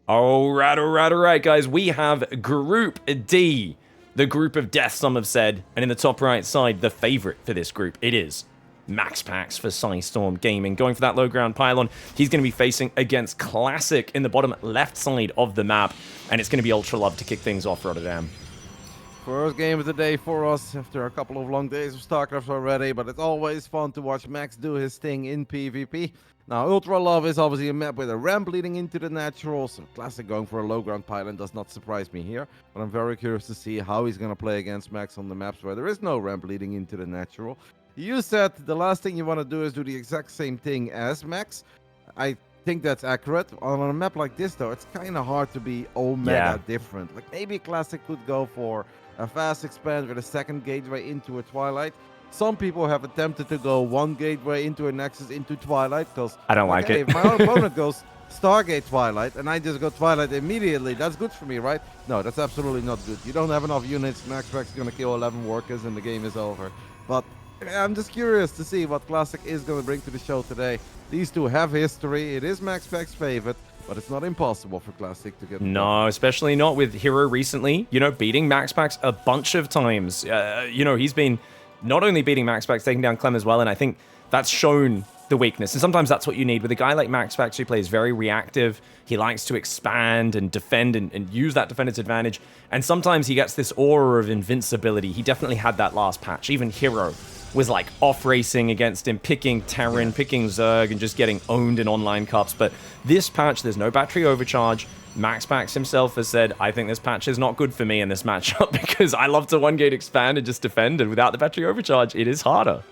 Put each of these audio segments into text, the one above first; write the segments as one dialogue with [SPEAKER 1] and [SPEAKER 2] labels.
[SPEAKER 1] All right, guys. We have Group D, the group of death, some have said. And in the top right side, the favorite for this group, it is MaxPax for Storm Gaming. Going for that low ground pylon, he's going to be facing against Classic in the bottom left side of the map. And it's going to be Ultralisk to kick things off, Rotterdam.
[SPEAKER 2] First game of the day for us after a couple of long days of Starcraft already, but it's always fun to watch Max do his thing in PvP. Now, Ultralisk is obviously a map with a ramp leading into the natural, so Classic going for a low ground pylon does not surprise me here, but I'm very curious to see how he's going to play against Max on the maps where there is no ramp leading into the natural. You said the last thing you want to do is do the exact same thing as Max. I think that's accurate. On a map like this, though, it's kind of hard to be mega different. Like, maybe Classic could go for a fast expand with a second gateway into a Twilight. Some people have attempted to go one gateway into a Nexus into Twilight, because
[SPEAKER 1] I don't like it.
[SPEAKER 2] If my opponent goes Stargate Twilight and I just go Twilight immediately, that's good for me, right? No, that's absolutely not good. You don't have enough units, MaxPax is going to kill 11 workers and the game is over. But I'm just curious to see what Classic is going to bring to the show today. These two have history. It is MaxPax's favorite, but it's not impossible for Classic to get...
[SPEAKER 1] No, especially not with Hero recently, beating MaxPax a bunch of times. He's been not only beating MaxPax, taking down Clem as well, and I think that's shown the weakness. And sometimes that's what you need with a guy like MaxPax who plays very reactive. He likes to expand and defend and use that defender's advantage. And sometimes he gets this aura of invincibility. He definitely had that last patch. Even Hero was like off racing against him, picking Terran, picking Zerg, and just getting owned in online cups. But this patch, there's no battery overcharge. MaxPax himself has said, I think this patch is not good for me in this matchup because I love to one-gate expand and just defend, and without the battery overcharge, it is harder.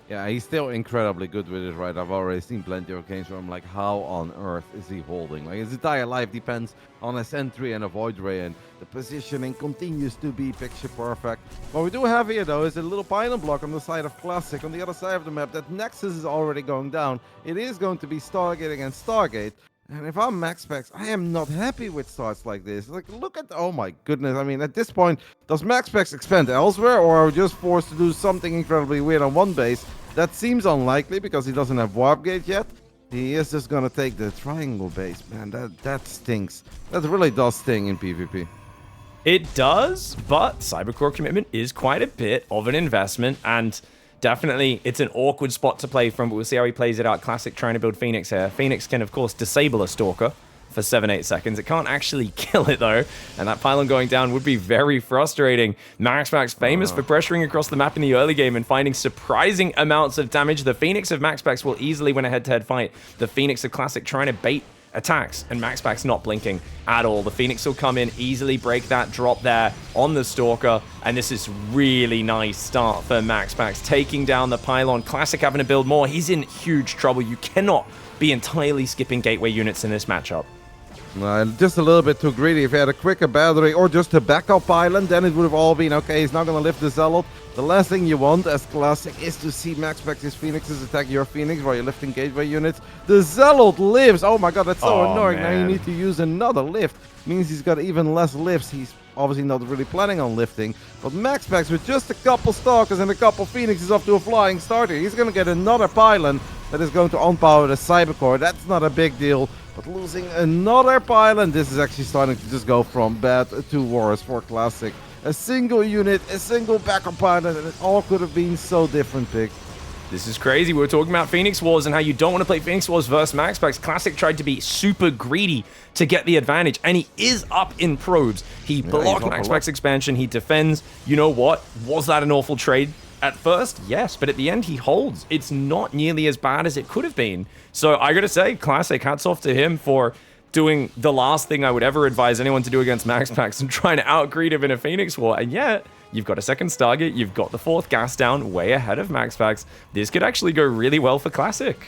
[SPEAKER 2] Yeah, he's still incredibly good with it, right? I've already seen plenty of games where I'm like, how on earth is he holding? Like, his entire life depends on a sentry and a void ray, and the positioning continues to be picture perfect. What we do have here, though, is a little pylon block on the side of Classic. On the other side of the map, that Nexus is already going down. It is going to be Stargate against Stargate. And if I'm MaxPax, I am not happy with starts like this. Like, look at... Oh my goodness. I mean, at this point, does MaxPax expand elsewhere, or are we just forced to do something incredibly weird on one base? That seems unlikely because he doesn't have Warp Gate yet. He is just going to take the triangle base. Man, that stinks. That really does sting in PvP.
[SPEAKER 1] It does, but Cybercore commitment is quite a bit of an investment, and definitely it's an awkward spot to play from, but we'll see how he plays it out. Classic trying to build Phoenix here. Phoenix can, of course, disable a Stalker for 7-8 seconds. It can't actually kill it, though, and that pylon going down would be very frustrating. MaxPax famous for pressuring across the map in the early game and finding surprising amounts of damage. The Phoenix of MaxPax will easily win a head-to-head fight. The Phoenix of Classic trying to bait attacks, and MaxPax not blinking at all. The Phoenix will come in, easily break that drop there on the Stalker, and this is really nice start for MaxPax, taking down the pylon. Classic having to build more. He's in huge trouble. You cannot be entirely skipping gateway units in this matchup.
[SPEAKER 2] Just a little bit too greedy. If he had a quicker battery or just a backup pylon, then it would have all been okay. He's not going to lift the Zealot. The last thing you want as Classic is to see MaxPax's Phoenixes attack your Phoenix while you're lifting gateway units. The Zealot lives! Oh my god, that's so annoying.
[SPEAKER 1] Man.
[SPEAKER 2] Now you need to use another lift. Means he's got even less lifts. He's obviously not really planning on lifting. But MaxPax with just a couple Stalkers and a couple Phoenixes off to a flying starter. He's going to get another pylon that is going to unpower the Cybercore. That's not a big deal. But losing another pylon, this is actually starting to just go from bad to worse for Classic. A single unit, a single backup pylon, and it all could have been so different, Pig.
[SPEAKER 1] This is crazy. We were talking about Phoenix Wars and how you don't want to play Phoenix Wars versus MaxPax. Classic tried to be super greedy to get the advantage, and he is up in probes. He blocked MaxPax expansion. He defends. You know what? Was that an awful trade? At first, yes, but at the end, he holds. It's not nearly as bad as it could have been. So I gotta say, Classic, hats off to him for doing the last thing I would ever advise anyone to do against MaxPax and trying to outgreed him in a Phoenix War. And yet, you've got a second Stargate, you've got the fourth gas down, way ahead of MaxPax. This could actually go really well for Classic.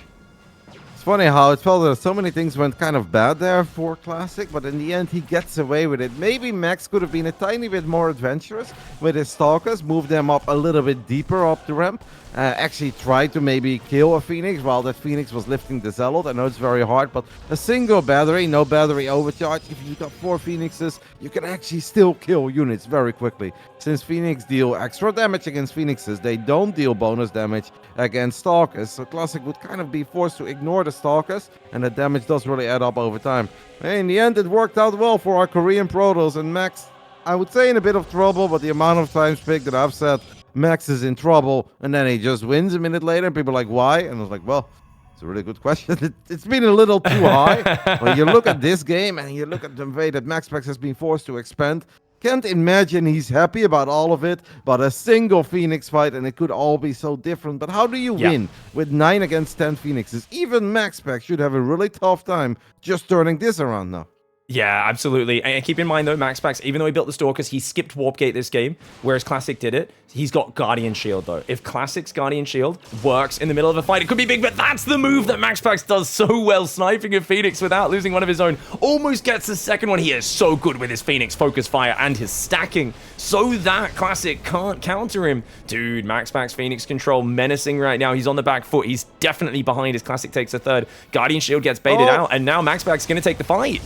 [SPEAKER 2] It's funny how it felt that so many things went kind of bad there for Classic, but in the end he gets away with it. Maybe Max could have been a tiny bit more adventurous with his Stalkers, move them up a little bit deeper up the ramp, actually tried to maybe kill a Phoenix while that Phoenix was lifting the Zealot. I know it's very hard, but a single battery, no battery overcharge, if you got 4 Phoenixes, you can actually still kill units very quickly. Since Phoenix deal extra damage against Phoenixes, they don't deal bonus damage against Stalkers. So Classic would kind of be forced to ignore the Stalkers, and the damage does really add up over time. In the end, it worked out well for our Korean Protoss, and Max, I would say in a bit of trouble, but the amount of times picked that I've said Max is in trouble, and then he just wins a minute later, and people are like, why? And I was like, well, it's a really good question. It's been a little too high. But you look at this game, and you look at the way that MaxPax has been forced to expand. Can't imagine he's happy about all of it, but a single Phoenix fight, and it could all be so different. But how do you win with 9 against 10 Phoenixes? Even MaxPax should have a really tough time just turning this around now.
[SPEAKER 1] Yeah, absolutely. And keep in mind, though, MaxPax, even though he built the Stalkers, he skipped Warp Gate this game, whereas Classic did it. He's got Guardian Shield, though. If Classic's Guardian Shield works in the middle of a fight, it could be big, but that's the move that MaxPax does so well, sniping a Phoenix without losing one of his own. Almost gets the second one. He is so good with his Phoenix focus fire and his stacking, so that Classic can't counter him. Dude, MaxPax Phoenix control menacing right now. He's on the back foot. He's definitely behind as Classic takes a third. Guardian Shield gets baited out, and now MaxPax is going to take the fight.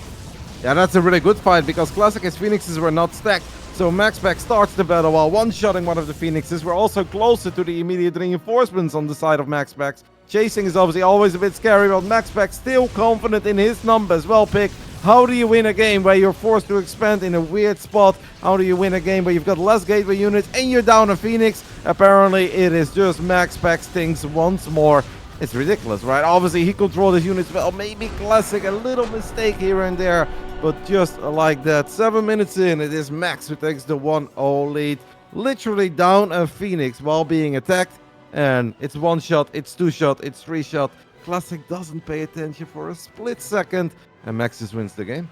[SPEAKER 2] Yeah, that's a really good fight because Classic's Phoenixes were not stacked. So MaxPax starts the battle while one-shotting one of the Phoenixes. We're also closer to the immediate reinforcements on the side of MaxPax. Chasing is obviously always a bit scary, but MaxPax still confident in his numbers. Well picked. How do you win a game where you're forced to expand in a weird spot? How do you win a game where you've got less gateway units and you're down a Phoenix? Apparently, it is just MaxPax things once more. It's ridiculous, right? Obviously, he controlled his units well. Maybe Classic, a little mistake here and there. But just like that, 7 minutes in, it is Max who takes the 1-0 lead. Literally down a Phoenix while being attacked. And it's 1 shot, it's 2 shot, it's 3 shot. Classic doesn't pay attention for a split second. And Max just wins the game.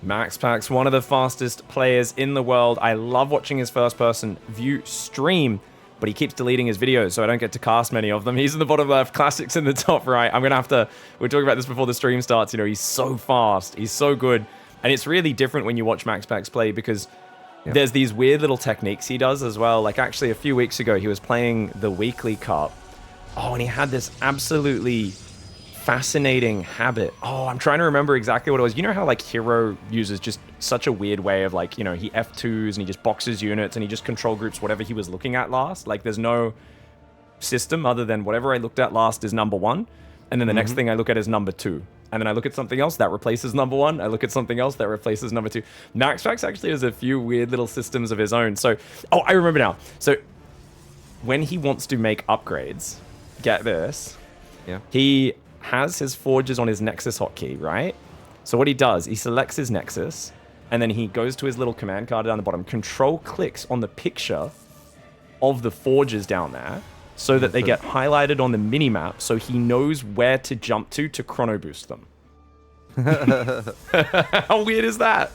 [SPEAKER 1] MaxPax, one of the fastest players in the world. I love watching his first-person view stream, but he keeps deleting his videos, so I don't get to cast many of them. He's in the bottom left, Classic's in the top right. I'm going to have to... We're talking about this before the stream starts. You know, he's so fast. He's so good. And it's really different when you watch MaxPax play because there's these weird little techniques he does as well. Like, actually, a few weeks ago, he was playing the Weekly Cup. Oh, and he had this absolutely fascinating habit. Oh, I'm trying to remember exactly what it was. You know how, like, Hero uses just such a weird way of, like, you know, he F2s and he just boxes units and he just control groups whatever he was looking at last. Like, there's no system other than whatever I looked at last is number 1. And then the next thing I look at is number 2. And then I look at something else that replaces number 1. I look at something else that replaces number 2. MaxPax actually has a few weird little systems of his own. So, oh, I remember now. So, when he wants to make upgrades, get this, he has his forges on his Nexus hotkey, right? So what he does, he selects his Nexus, and then he goes to his little command card down the bottom, control clicks on the picture of the forges down there, so that they get highlighted on the minimap, so he knows where to jump to chrono boost them. How weird is that?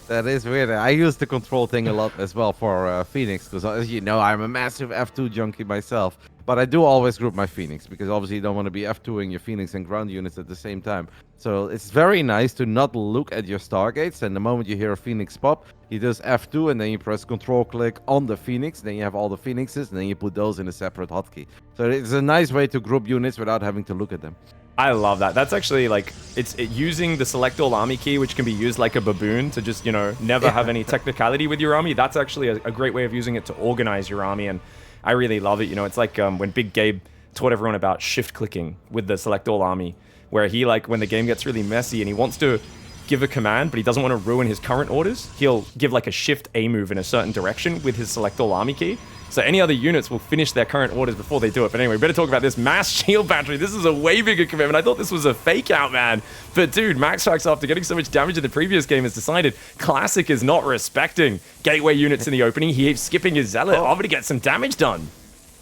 [SPEAKER 2] That is weird. I use the control thing a lot as well for Phoenix, because as you know, I'm a massive F2 junkie myself. But I do always group my Phoenix, because obviously you don't want to be F2ing your Phoenix and ground units at the same time. So it's very nice to not look at your Stargates, and the moment you hear a Phoenix pop, you just F2 and then you press control click on the Phoenix, then you have all the Phoenixes, and then you put those in a separate hotkey. So it's a nice way to group units without having to look at them.
[SPEAKER 1] I love that. That's actually like, it's using the select all army key, which can be used like a baboon to just, you know, never have any technicality with your army. That's actually a great way of using it to organize your army, and I really love it. You know, it's like when Big Gabe taught everyone about shift clicking with the select all army, where he, like, when the game gets really messy and he wants to give a command, but he doesn't want to ruin his current orders, he'll give like a shift A move in a certain direction with his select all army key. So any other units will finish their current orders before they do it. But anyway, we better talk about this mass shield battery. This is a way bigger commitment. I thought this was a fake out, man. But dude, MaxPax, after getting so much damage in the previous game, has decided Classic is not respecting gateway units in the opening. He keeps skipping his Zealot over to get some damage done.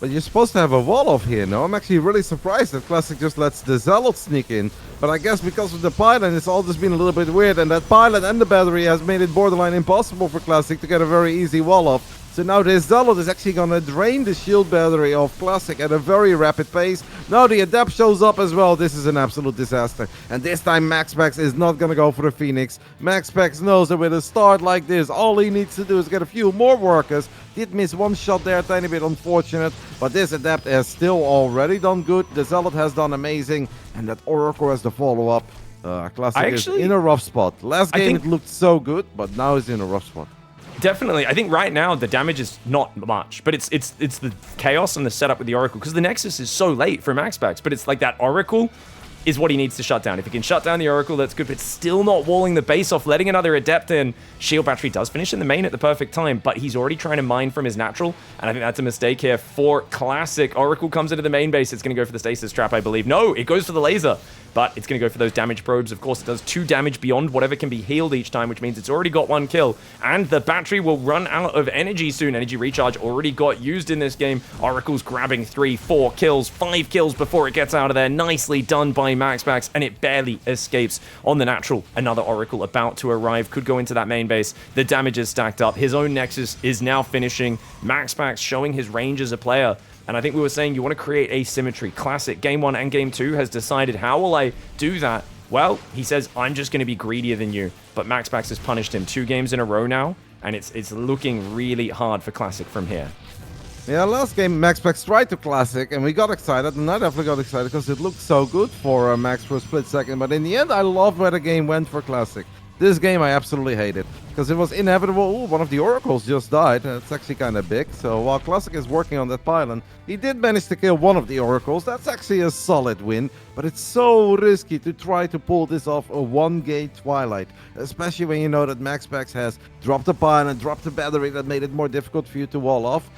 [SPEAKER 2] But you're supposed to have a wall off here, no? I'm actually really surprised that Classic just lets the Zealot sneak in. But I guess because of the pylon, it's all just been a little bit weird. And that pylon and the battery has made it borderline impossible for Classic to get a very easy wall off. So now this Zealot is actually gonna drain the shield battery of Classic at a very rapid pace. Now the Adept shows up as well. This is an absolute disaster. And this time MaxPax is not gonna go for the Phoenix. MaxPax knows that with a start like this, all he needs to do is get a few more workers. Did miss one shot there, tiny bit unfortunate. But this Adept has still already done good. The Zealot has done amazing. And that Oracle has the follow-up. Classic is in a rough spot. Last game it looked so good, but now it's in a rough spot.
[SPEAKER 1] Definitely. I think right now the damage is not much, but it's the chaos and the setup with the Oracle, because the Nexus is so late for MaxPax, but it's like that Oracle is what he needs to shut down. If he can shut down the Oracle, that's good, but it's still not walling the base off, letting another Adept in. Shield Battery does finish in the main at the perfect time, but he's already trying to mine from his natural, and I think that's a mistake here for Classic. Oracle comes into the main base. It's going to go for the Stasis Trap, I believe. No, it goes for the laser, but it's going to go for those damage probes. Of course, it does 2 damage beyond whatever can be healed each time, which means it's already got 1 kill, and the battery will run out of energy soon. Energy recharge already got used in this game. Oracle's grabbing 3, 4 kills, 5 kills before it gets out of there. Nicely done by MaxPax, and it barely escapes on the natural. Another Oracle about to arrive, could go into that main base. The damage is stacked up. His own Nexus is now finishing. MaxPax showing his range as a player. And I think we were saying you want to create asymmetry. Classic, Game 1 and Game 2 has decided, how will I do that? Well, he says, I'm just going to be greedier than you. But MaxPax has punished him 2 games in a row now, and it's looking really hard for Classic from here.
[SPEAKER 2] Yeah, last game MaxPax tried to Classic, and we got excited, and I definitely got excited because it looked so good for Max for a split second. But in the end, I love where the game went for Classic. This game I absolutely hated, because it was inevitable. Ooh, one of the Oracles just died. It's actually kind of big. So while Classic is working on that pylon, he did manage to kill one of the Oracles. That's actually a solid win, but it's so risky to try to pull this off a 1-gate Twilight, especially when you know that MaxPax has dropped the pylon, dropped the battery that made it more difficult for you to wall off.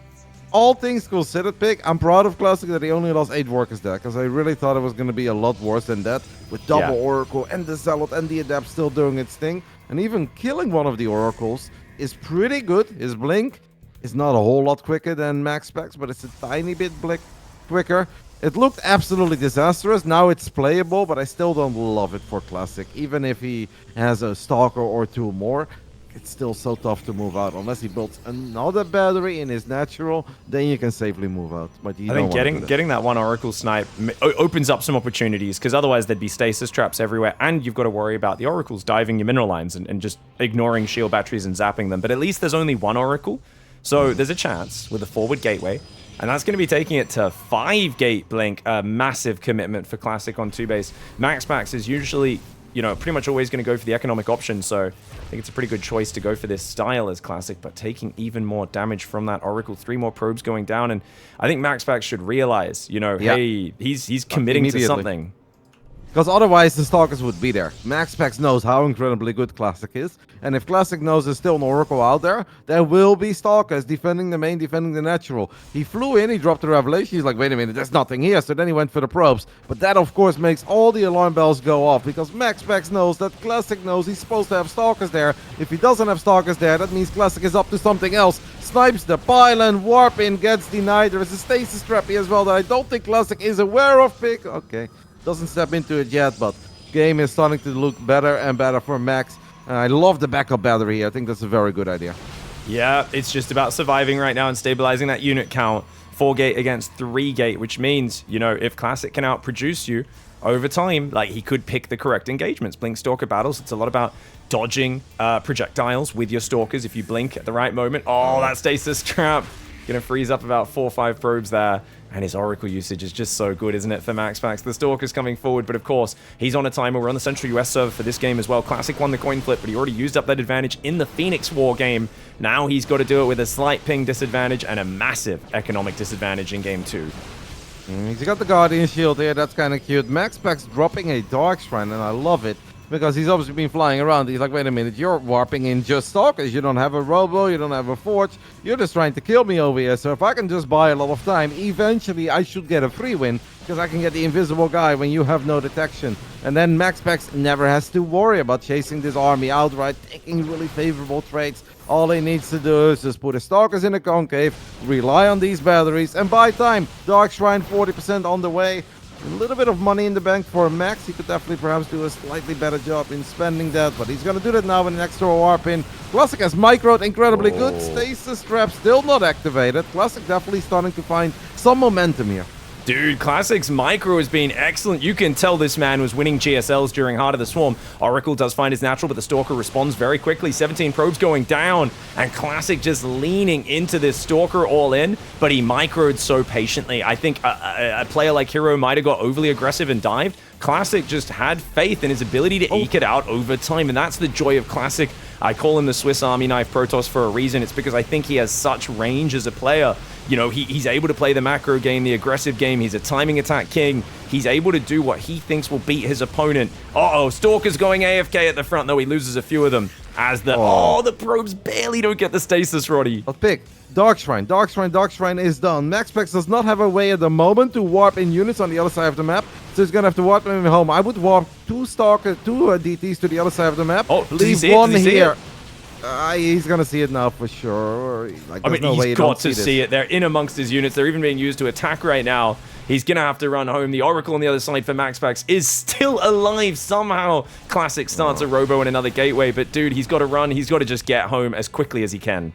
[SPEAKER 2] All things considered, Pig, I'm proud of Classic that he only lost 8 workers there, because I really thought it was going to be a lot worse than that, with double Oracle and the Zealot and the Adept still doing its thing. And even killing one of the Oracles is pretty good. His blink is not a whole lot quicker than MaxPax, but it's a tiny bit quicker. It looked absolutely disastrous. Now it's playable, but I still don't love it for Classic. Even if he has a Stalker or 2 more, it's still so tough to move out. Unless he builds another battery in his natural, then you can safely move out. But you
[SPEAKER 1] I think getting that 1 Oracle snipe opens up some opportunities, because otherwise there'd be stasis traps everywhere, and you've got to worry about the Oracles diving your mineral lines and just ignoring shield batteries and zapping them. But at least there's only 1 Oracle, so there's a chance with a forward gateway, and that's going to be taking it to 5-gate blink, a massive commitment for Classic on 2 base. MaxPax is usually, you know, pretty much always going to go for the economic option, so I think it's a pretty good choice to go for this style as Classic, but taking even more damage from that Oracle. 3 more probes going down, and I think MaxPax should realize, you know, hey, he's committing to something.
[SPEAKER 2] Because otherwise the Stalkers would be there. MaxPax knows how incredibly good Classic is, and if Classic knows there's still an Oracle out there, there will be Stalkers defending the main, defending the natural. He flew in, he dropped the Revelation, he's like, wait a minute, there's nothing here, so then he went for the probes. But that of course makes all the alarm bells go off, because MaxPax knows that Classic knows he's supposed to have Stalkers there. If he doesn't have Stalkers there, that means Classic is up to something else. Snipes the pylon, warp in, gets denied. There is a stasis trap here as well that I don't think Classic is aware of, Pick. Okay. Doesn't step into it yet, but game is starting to look better and better for Max. And I love the backup battery here. I think that's a very good idea.
[SPEAKER 1] Yeah, it's just about surviving right now and stabilizing that unit count. 4-gate against 3-gate, which means, you know, if Classic can outproduce you over time, like, he could pick the correct engagements. Blink Stalker battles, it's a lot about dodging projectiles with your Stalkers if you blink at the right moment. Oh, that stasis trap. Gonna freeze up about 4 or 5 probes there. And his Oracle usage is just so good, isn't it, for MaxPax? The Stalker's coming forward, but of course, he's on a timer. We're on the Central US server for this game as well. Classic won the coin flip, but he already used up that advantage in the Phoenix War game. Now he's got to do it with a slight ping disadvantage and a massive economic disadvantage in Game 2.
[SPEAKER 2] He's got the Guardian Shield here. That's kind of cute. MaxPax dropping a Dark Shrine, and I love it. Because he's obviously been flying around. He's like, wait a minute, you're warping in just Stalkers. You don't have a Robo, you don't have a Forge. You're just trying to kill me over here. So if I can just buy a lot of time, eventually I should get a free win. Because I can get the invisible guy when you have no detection. And then MaxPax never has to worry about chasing this army outright, taking really favorable trades. All he needs to do is just put his Stalkers in the concave, rely on these batteries, and buy time. Dark Shrine 40% on the way. A little bit of money in the bank for Max. He could definitely perhaps do a slightly better job in spending that, but he's going to do that now with an extra warp in. Classic has microed incredibly good. Stasis trap still not activated. Classic definitely starting to find some momentum here.
[SPEAKER 1] Dude, Classic's micro has been excellent. You can tell this man was winning GSLs during Heart of the Swarm. Oracle does find his natural, but the Stalker responds very quickly. 17 probes going down, and Classic just leaning into this Stalker all in, but he microed so patiently. I think a player like Hero might have got overly aggressive and dived. Classic just had faith in his ability to eke it out over time, and that's the joy of Classic. I call him the Swiss Army knife Protoss for a reason. It's because I think he has such range as a player. You know, he's able to play the macro game, the aggressive game. He's a timing attack king. He's able to do what he thinks will beat his opponent. Uh-oh, Stalker's going AFK at the front, though he loses a few of them. As the the probes barely don't get the stasis, Roddy.
[SPEAKER 2] But pick Dark Shrine. Dark Shrine is done. MaxPax does not have a way at the moment to warp in units on the other side of the map, so he's gonna have to warp them home. I would warp two DTs to the other side of the map.
[SPEAKER 1] Oh,
[SPEAKER 2] leave one here. He's gonna see it now for sure. Like,
[SPEAKER 1] I mean,
[SPEAKER 2] no way
[SPEAKER 1] he's got to see it. They're in amongst his units. They're even being used to attack right now. He's gonna have to run home. The Oracle on the other side for MaxPax is still alive somehow. Classic starts a robo and another gateway, but dude, he's got to run. He's got to just get home as quickly as he can.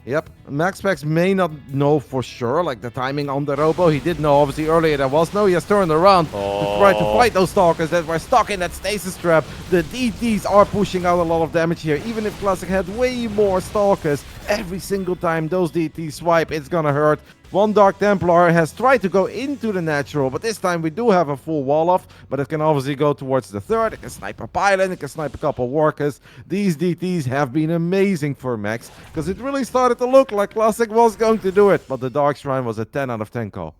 [SPEAKER 2] Yep, MaxPax may not know for sure, like the timing on the robo. He did know, obviously, earlier there was no. He has turned around to try to fight those Stalkers that were stuck in that stasis trap. The DTs are pushing out a lot of damage here. Even if Classic had way more Stalkers, every single time those DTs swipe, it's gonna hurt. One Dark Templar has tried to go into the natural, but this time we do have a full wall off, but it can obviously go towards the third. It can snipe a pilot, it can snipe a couple workers. These DTs have been amazing for Max, because it really started to look like Classic was going to do it, but the Dark Shrine was a 10 out of 10 call.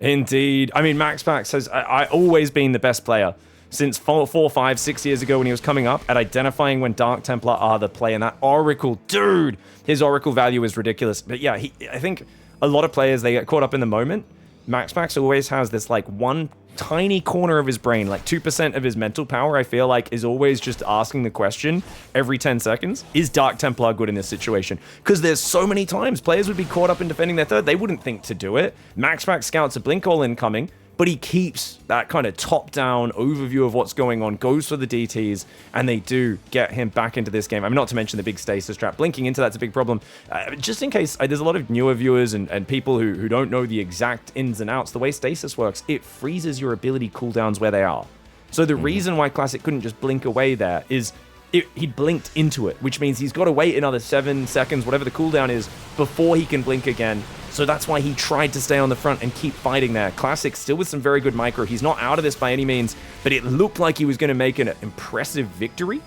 [SPEAKER 1] Indeed. I mean, MaxPax has always been the best player since 4, 5, 6 years ago when he was coming up at identifying when Dark Templar are the play, and that Oracle, dude, his Oracle value is ridiculous. But yeah, I think a lot of players, they get caught up in the moment. MaxPax always has this like one tiny corner of his brain, like 2% of his mental power, I feel like, is always just asking the question every 10 seconds, is Dark Templar good in this situation? Because there's so many times players would be caught up in defending their third. They wouldn't think to do it. MaxPax scouts a blink all incoming, but he keeps that kind of top-down overview of what's going on, goes for the DTs, and they do get him back into this game. I mean, not to mention the big stasis trap. Blinking into that's a big problem. Just in case, there's a lot of newer viewers and people who don't know the exact ins and outs. The way stasis works, it freezes your ability cooldowns where they are. So the reason why Classic couldn't just blink away there is he blinked into it, which means he's got to wait another 7 seconds, whatever the cooldown is, before he can blink again. So that's why he tried to stay on the front and keep fighting there. Classic still with some very good micro. He's not out of this by any means, but it looked like he was going to make an impressive victory,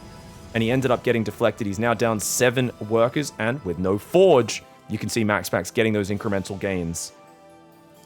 [SPEAKER 1] and he ended up getting deflected. He's now down 7 workers, and with no Forge, you can see MaxPax getting those incremental gains.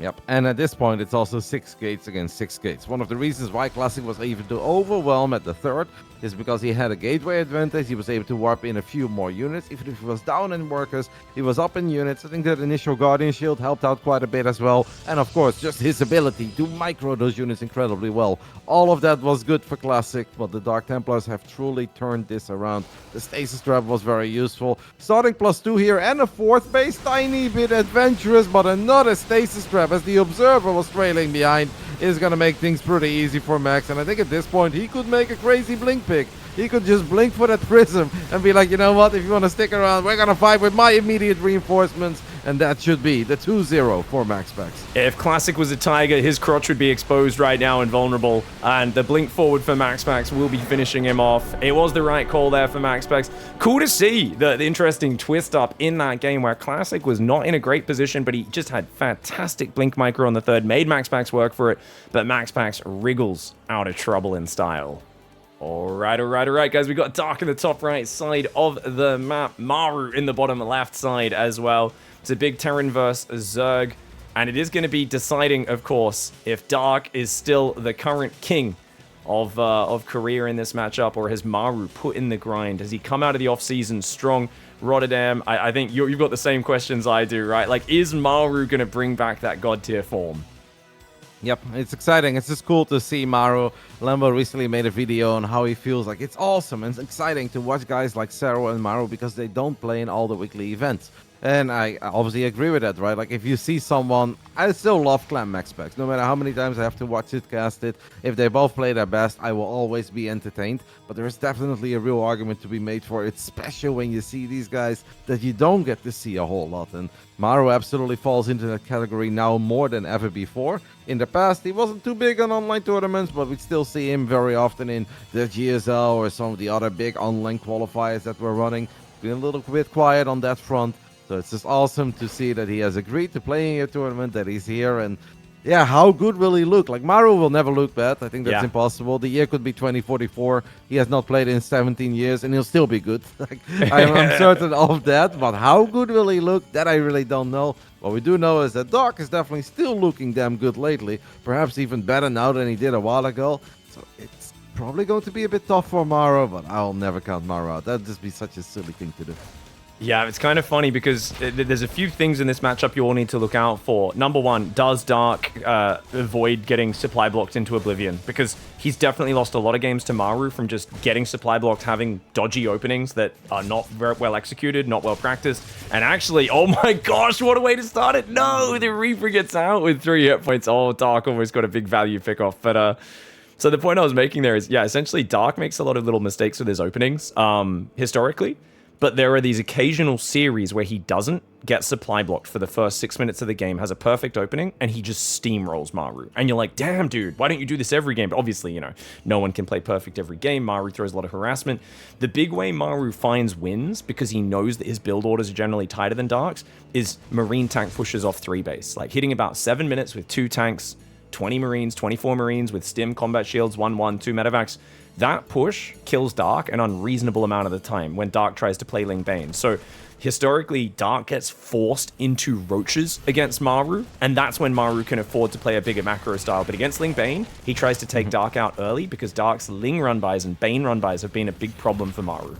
[SPEAKER 2] Yep, and at this point, it's also 6 gates against 6 gates. One of the reasons why Classic was able to overwhelm at the third is because he had a gateway advantage. He was able to warp in a few more units. Even if he was down in workers, he was up in units. I think that initial Guardian Shield helped out quite a bit as well. And of course, just his ability to micro those units incredibly well. All of that was good for Classic, but the Dark Templars have truly turned this around. The stasis trap was very useful. Starting +2 here and a 4th base, tiny bit adventurous, but another stasis trap as the Observer was trailing behind is going to make things pretty easy for Max. And I think at this point, he could make a crazy blink pick. He could just blink for that Prism and be like, you know what, if you want to stick around, we're going to fight with my immediate reinforcements. And that should be the 2-0 for MaxPax.
[SPEAKER 1] If Classic was a Tiger, his crotch would be exposed right now and vulnerable. And the blink forward for MaxPax will be finishing him off. It was the right call there for MaxPax. Cool to see the interesting twist up in that game where Classic was not in a great position, but he just had fantastic blink micro on the third, made MaxPax work for it, but MaxPax wriggles out of trouble in style. All right, guys. We got Dark in the top right side of the map. Maru in the bottom left side as well. It's a big Terran versus Zerg. And it is going to be deciding, of course, if Dark is still the current king of Korea in this matchup, or has Maru put in the grind? Has he come out of the offseason strong? Rotterdam, I think you've got the same questions I do, right? Like, is Maru going to bring back that god tier form?
[SPEAKER 2] Yep, it's exciting. It's just cool to see Maru. Lambo recently made a video on how he feels like it's awesome and it's exciting to watch guys like Sero and Maru because they don't play in all the weekly events. And I obviously agree with that, right? Like, if you see someone, I still love Clan MaxPax. No matter how many times I have to watch it, cast it, if they both play their best, I will always be entertained. But there is definitely a real argument to be made for it, especially when you see these guys that you don't get to see a whole lot. And Maru absolutely falls into that category now more than ever before. In the past, he wasn't too big on online tournaments, but we still see him very often in the GSL or some of the other big online qualifiers that we're running. Been a little bit quiet on that front. So it's just awesome to see that he has agreed to playing a tournament, that he's here. And yeah, how good will he look? Like, Maru will never look bad. I think that's impossible. The year could be 2044. He has not played in 17 years, and he'll still be good. Like, I'm certain of that. But how good will he look? That I really don't know. What we do know is that Doc is definitely still looking damn good lately. Perhaps even better now than he did a while ago. So it's probably going to be a bit tough for Maru, but I'll never count Maru out. That'd just be such a silly thing to do.
[SPEAKER 1] Yeah, it's kind of funny because there's a few things in this matchup you all need to look out for. Number one, does Dark avoid getting supply blocked into oblivion? Because he's definitely lost a lot of games to Maru from just getting supply blocked, having dodgy openings that are not very well executed, not well practiced. And actually, oh my gosh, what a way to start it. No, the Reaper gets out with 3 hit points. Oh, Dark almost got a big value pick off. But so the point I was making there is, yeah, essentially Dark makes a lot of little mistakes with his openings historically. But there are these occasional series where he doesn't get supply blocked for the first 6 minutes of the game, has a perfect opening, and he just steamrolls Maru. And you're like, damn, dude, why don't you do this every game? But obviously, you know, no one can play perfect every game. Maru throws a lot of harassment. The big way Maru finds wins, because he knows that his build orders are generally tighter than Dark's, is Marine tank pushes off 3 base. Like hitting about 7 minutes with 2 tanks, 20 Marines, 24 Marines with stim, combat shields, 1-1, 2 medevacs. That push kills Dark an unreasonable amount of the time when Dark tries to play Ling Bane. So historically, Dark gets forced into roaches against Maru, and that's when Maru can afford to play a bigger macro style. But against Ling Bane, he tries to take Dark out early because Dark's Ling run-bys and Bane run-bys have been a big problem for Maru.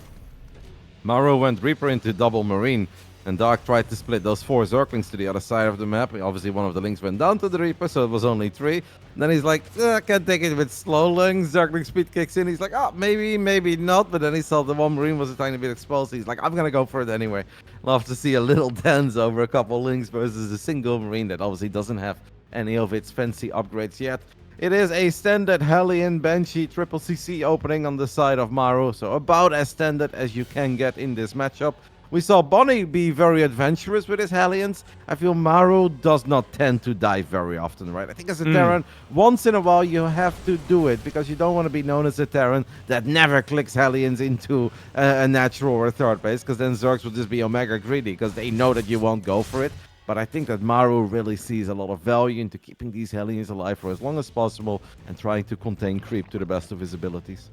[SPEAKER 2] Maru went Reaper into double Marine, and Dark tried to split those 4 Zerglings to the other side of the map. Obviously, one of the Lings went down to the Reaper, so it was only 3. And then he's like, I can't take it with slow Lings. Zergling speed kicks in. He's like, oh, maybe not. But then he saw the one Marine was a tiny bit exposed. He's like, I'm going to go for it anyway. Love to see a little dance over a couple Lings versus a single Marine that obviously doesn't have any of its fancy upgrades yet. It is a standard Hellion Banshee triple CC opening on the side of Maru, so about as standard as you can get in this matchup. We saw Bonnie be very adventurous with his Hellions. I feel Maru does not tend to die very often, right? I think as a Terran, once in a while you have to do it because you don't want to be known as a Terran that never clicks Hellions into a natural or a third base, because then Zergs will just be Omega greedy because they know that you won't go for it. But I think that Maru really sees a lot of value into keeping these Hellions alive for as long as possible and trying to contain creep to the best of his abilities.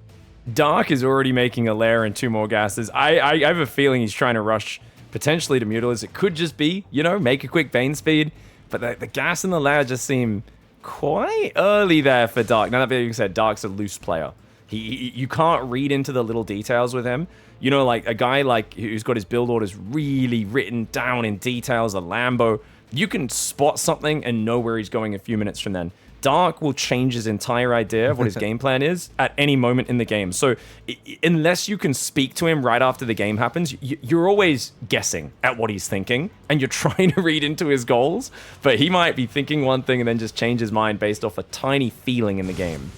[SPEAKER 1] Dark is already making a lair and 2 more gases. I have a feeling he's trying to rush potentially to Mutalisk. It could just be, you know, make a quick Bane speed. But the gas and the lair just seem quite early there for Dark. Now that being said, Dark's a loose player. You can't read into the little details with him. You know, like a guy like who's got his build orders really written down in details, a Lambo. You can spot something and know where he's going a few minutes from then. Dark will change his entire idea of what his game plan is at any moment in the game. So unless you can speak to him right after the game happens, you're always guessing at what he's thinking and you're trying to read into his goals. But he might be thinking one thing and then just change his mind based off a tiny feeling in the game.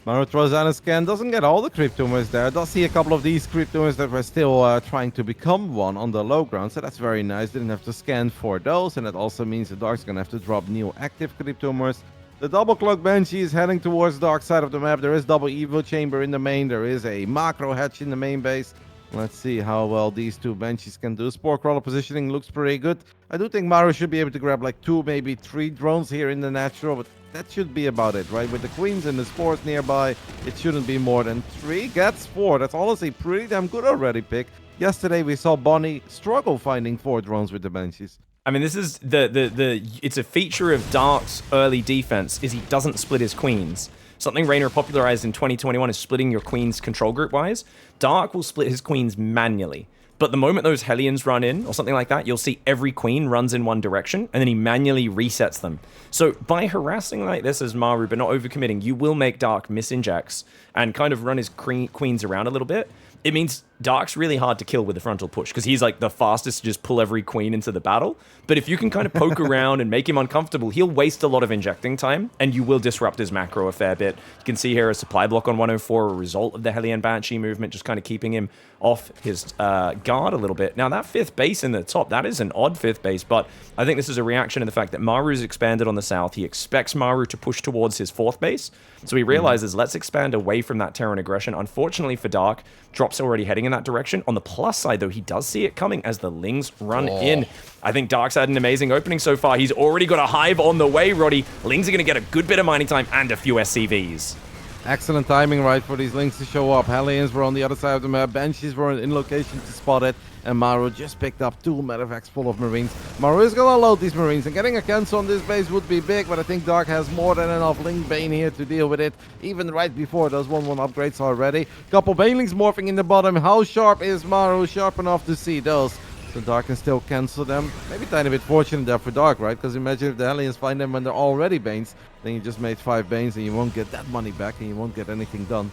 [SPEAKER 2] Maru throws out a scan, doesn't get all the creep tumors there. Does see a couple of these creep tumors that were still trying to become one on the low ground, so that's very nice. Didn't have to scan for those, and that also means the Dark's gonna have to drop new active creep tumors. The double clock Banshee is heading towards Dark side of the map. There is double Evo chamber in the main. There is a macro hatch in the main base. Let's see how well these 2 Banshees can do. Spore Crawler positioning looks pretty good. I do think Maru should be able to grab like 2, maybe 3 drones here in the natural, but that should be about it, right? With the Queens and the Spores nearby, it shouldn't be more than 3. Gets 4. That's honestly pretty damn good already, Pick. Yesterday we saw Bonnie struggle finding 4 drones with the Banshees.
[SPEAKER 1] I mean, this is it's a feature of Dark's early defense is he doesn't split his queens. Something Raynor popularized in 2021 is splitting your queens control group wise. Dark will split his queens manually. But the moment those Hellions run in, or something like that, you'll see every queen runs in one direction, and then he manually resets them. So by harassing like this as Maru, but not overcommitting, you will make Dark misinjects and kind of run his queens around a little bit. it means Dark's really hard to kill with the frontal push because he's like the fastest to just pull every queen into the battle. But if you can kind of poke around and make him uncomfortable, he'll waste a lot of injecting time and you will disrupt his macro a fair bit. You can see here a supply block on 104, a result of the Hellion Banshee movement, just kind of keeping him off his guard a little bit. Now that 5th base in the top, that is an odd 5th base, but I think this is a reaction to the fact that Maru's expanded on the south. He expects Maru to push towards his 4th base. So he realizes, let's expand away from that Terran aggression. Unfortunately for Dark, Drop's already heading in that direction. On the plus side, though, he does see it coming as the Lings run in. I think Dark's had an amazing opening so far. He's already got a hive on the way, Roddy. Lings are going to get a good bit of mining time and a few SCVs.
[SPEAKER 2] Excellent timing, right, for these Lings to show up. Hellions were on the other side of the map. Banshees were in location to spot it. And Maru just picked up 2 medevacs full of Marines. Maru is going to load these Marines. And getting a cancel on this base would be big. But I think Dark has more than enough Ling Bane here to deal with it. Even right before those 1-1 upgrades already. Couple Banelings morphing in the bottom. How sharp is Maru? Sharp enough to see those. So Dark can still cancel them. Maybe a tiny bit fortunate there for Dark, right? Because imagine if the Hellions find them when they're already Banes. Then you just made 5 Banes and you won't get that money back. And you won't get anything done.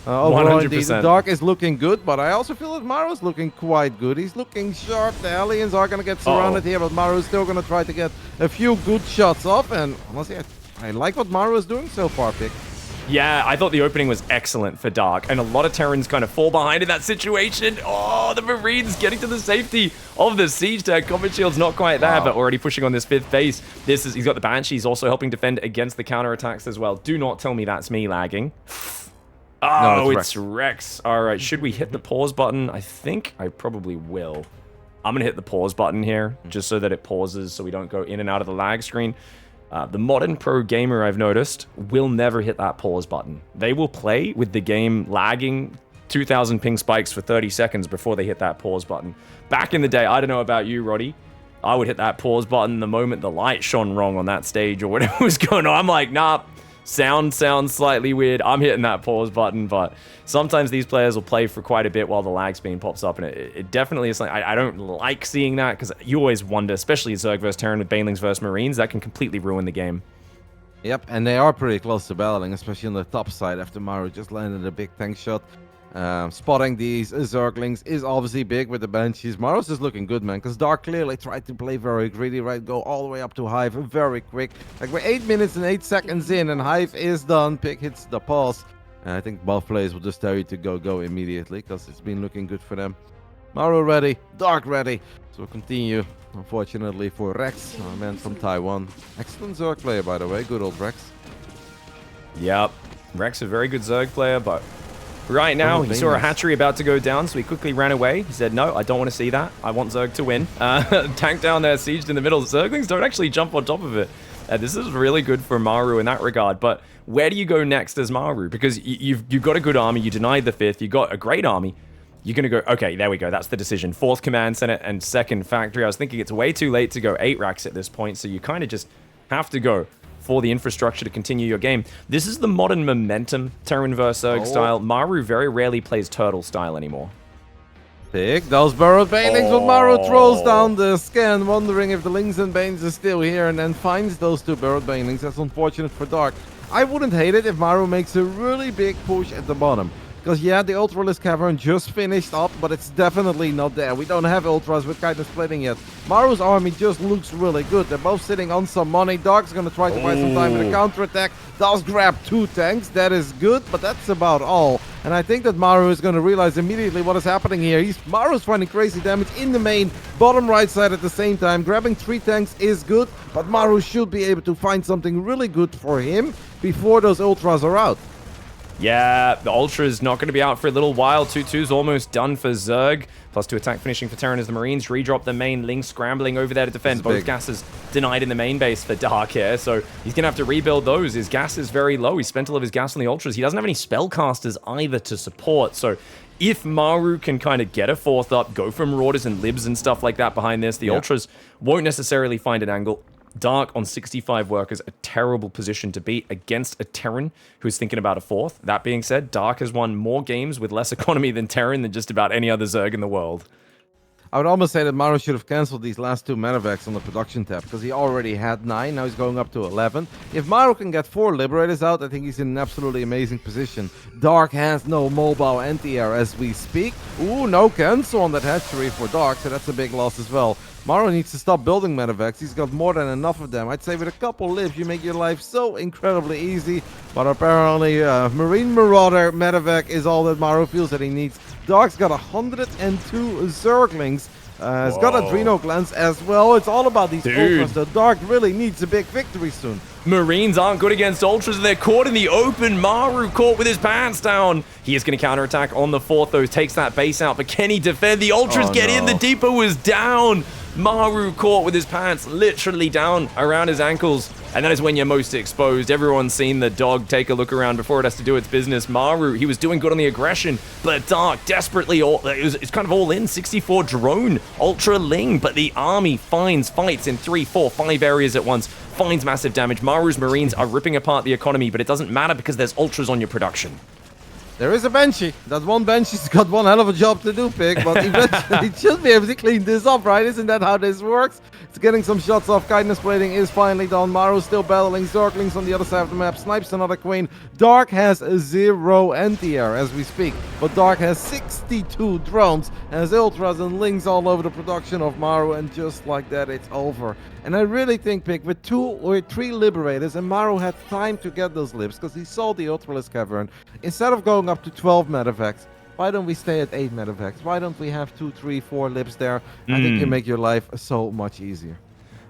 [SPEAKER 2] Overall, indeed, Dark is looking good, but I also feel that Maru's looking quite good. He's looking sharp. The Hellions are going to get surrounded here, but Maru's still going to try to get a few good shots off. And honestly, I like what Maru is doing so far, Pick.
[SPEAKER 1] Yeah, I thought the opening was excellent for Dark, and a lot of Terrans kind of fall behind in that situation. Oh, the Marines getting to the safety of the siege tag. Combat shield's not quite there, but already pushing on this 5th base. He's got the Banshees also helping defend against the counterattacks as well. Do not tell me that's me lagging. Oh, no, it's Rex. All right, should we hit the pause button? I think I probably will. I'm going to hit the pause button here, just so that it pauses so we don't go in and out of the lag screen. The modern pro gamer, I've noticed, will never hit that pause button. They will play with the game lagging 2,000 ping spikes for 30 seconds before they hit that pause button. Back in the day, I don't know about you, Roddy, I would hit that pause button the moment the light shone wrong on that stage or whatever was going on. I'm like, nah. Sound sounds slightly weird. I'm hitting that pause button, but sometimes these players will play for quite a bit while the lag speed pops up, and it definitely is something I don't like seeing that because you always wonder, especially Zerg versus Terran with Banelings versus Marines, that can completely ruin the game.
[SPEAKER 2] Yep, and they are pretty close to battling, especially on the top side after Maru just landed a big tank shot. Spotting these Zerglings is obviously big with the Banshees. Maru's is looking good, man, because Dark clearly tried to play very greedy, right? Go all the way up to Hive very quick. Like, we're 8 minutes and 8 seconds in, and Hive is done. Pick hits the pause. And I think both players will just tell you to go immediately, because it's been looking good for them. Maru ready, Dark ready. So we'll continue, unfortunately, for Rex, our man from Taiwan. Excellent Zerg player, by the way. Good old Rex.
[SPEAKER 1] Yep. Rex, a very good Zerg player, but right now, he saw a hatchery about to go down, so he quickly ran away. He said, no, I don't want to see that. I want Zerg to win. Tank down there, sieged in the middle. Zerglings don't actually jump on top of it. This is really good for Maru in that regard, but where do you go next as Maru? Because you've got a good army, you denied the 5th, you got a great army. You're going to go, okay, there we go, that's the decision. 4th Command Center and 2nd Factory. I was thinking it's way too late to go 8 racks at this point, so you kind of just have to go for the infrastructure to continue your game. This is the modern momentum Terran vs Zerg style. Maru very rarely plays turtle style anymore.
[SPEAKER 2] Pick those burrowed Banelings, but Maru throws down the scan, wondering if the Lings and Banes are still here, and then finds those 2 burrowed Banelings. That's unfortunate for Dark. I wouldn't hate it if Maru makes a really big push at the bottom. Because, yeah, the Ultralisk Cavern just finished up, but it's definitely not there. We don't have Ultras with kind of splitting yet. Maru's army just looks really good. They're both sitting on some money. Dark's going to try to buy some time with a counterattack. Does grab 2 tanks. That is good, but that's about all. And I think that Maru is going to realize immediately what is happening here. Maru's finding crazy damage in the main, bottom right side at the same time. Grabbing 3 tanks is good, but Maru should be able to find something really good for him before those Ultras are out.
[SPEAKER 1] Yeah, the Ultra's not going to be out for a little while. 2-2's almost done for Zerg. +2 attack finishing for Terran as the Marines redrop the main. Ling scrambling over there to defend. Both gases denied in the main base for Dark here, so he's going to have to rebuild those. His gas is very low. He spent all of his gas on the Ultras. He doesn't have any spellcasters either to support, so if Maru can kind of get a 4th up, go from Rauders and Libs and stuff like that behind this, the Ultras won't necessarily find an angle. Dark on 65 workers, a terrible position to beat against a Terran who's thinking about a 4th. That being said, Dark has won more games with less economy than Terran than just about any other Zerg in the world.
[SPEAKER 2] I would almost say that Maru should have cancelled these last 2 medevacs on the production tab, because he already had 9, now he's going up to 11. If Maru can get 4 Liberators out, I think he's in an absolutely amazing position. Dark has no mobile anti-air as we speak. Ooh, no cancel on that hatchery for Dark, so that's a big loss as well. Maru needs to stop building medevacs. He's got more than enough of them. I'd say with a couple libs, you make your life so incredibly easy. But apparently, Marine Marauder medevac is all that Maru feels that he needs. Dark's got 102 Zerglings. It's got Adreno Glands as well. It's all about these Ultras. The Dark really needs a big victory soon.
[SPEAKER 1] Marines aren't good against Ultras. They're caught in the open. Maru caught with his pants down. He is going to counterattack on the 4th, though. Takes that base out, but can he defend? The Ultras get in. The depot was down. Maru caught with his pants literally down around his ankles. And that is when you're most exposed. Everyone's seen the dog take a look around before it has to do its business. Maru, he was doing good on the aggression, but Dark desperately, it's kind of all in. 64 drone, Ultra Ling, but the army fights in 3, 4, 5 areas at once. Finds massive damage. Maru's Marines are ripping apart the economy, but it doesn't matter because there's Ultras on your production.
[SPEAKER 2] There is a Banshee. That one Banshee's got one hell of a job to do, Pig, but eventually he should be able to clean this up, right? Isn't that how this works? It's getting some shots off. Kindness plating is finally done. Maru still battling. Zerglings on the other side of the map. Snipes another Queen. Dark has 0 anti-air as we speak, but Dark has 62 drones, has Ultras and Lings all over the production of Maru, and just like that, it's over. And I really think, Pig, with 2 or 3 Liberators, and Maru had time to get those libs because he saw the Ultralisk Cavern, instead of going up to 12 medevacs, why don't we stay at 8 medevacs? Why don't we have 2, 3, 4 libs there? I think you make your life so much easier.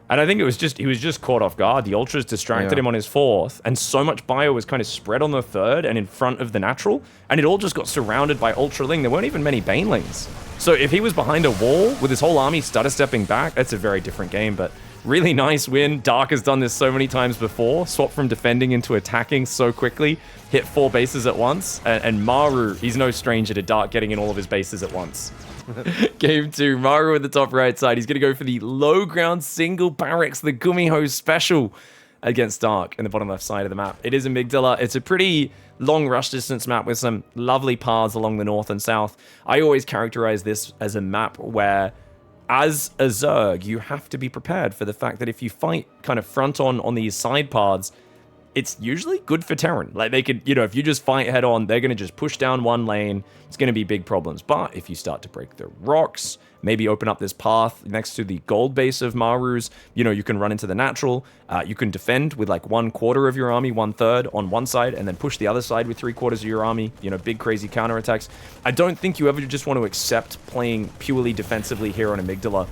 [SPEAKER 1] And I think he was just caught off guard. The Ultras distracted him on his 4th, and so much bio was kind of spread on the 3rd and in front of the natural, and it all just got surrounded by Ultra Ling. There weren't even many Banelings. So if he was behind a wall with his whole army stutter stepping back, that's a very different game. But really nice win. Dark has done this so many times before. Swap from defending into attacking so quickly. Hit 4 bases at once. And Maru, he's no stranger to Dark getting in all of his bases at once. Game 2, Maru at the top right side. He's going to go for the low ground single barracks, the Gumiho special against Dark in the bottom left side of the map. It is Amygdala. It's a pretty long rush distance map with some lovely paths along the north and south. I always characterize this as a map where, as a Zerg, you have to be prepared for the fact that if you fight kind of front on these side paths, it's usually good for Terran. Like, they could, if you just fight head on, they're going to just push down one lane. It's going to be big problems. But if you start to break the rocks, maybe open up this path next to the gold base of Maru's, you can run into the natural. You can defend with like 1/4 of your army, 1/3 on one side, and then push the other side with 3/4 of your army. Big crazy counterattacks. I don't think you ever just want to accept playing purely defensively here on Amygdala.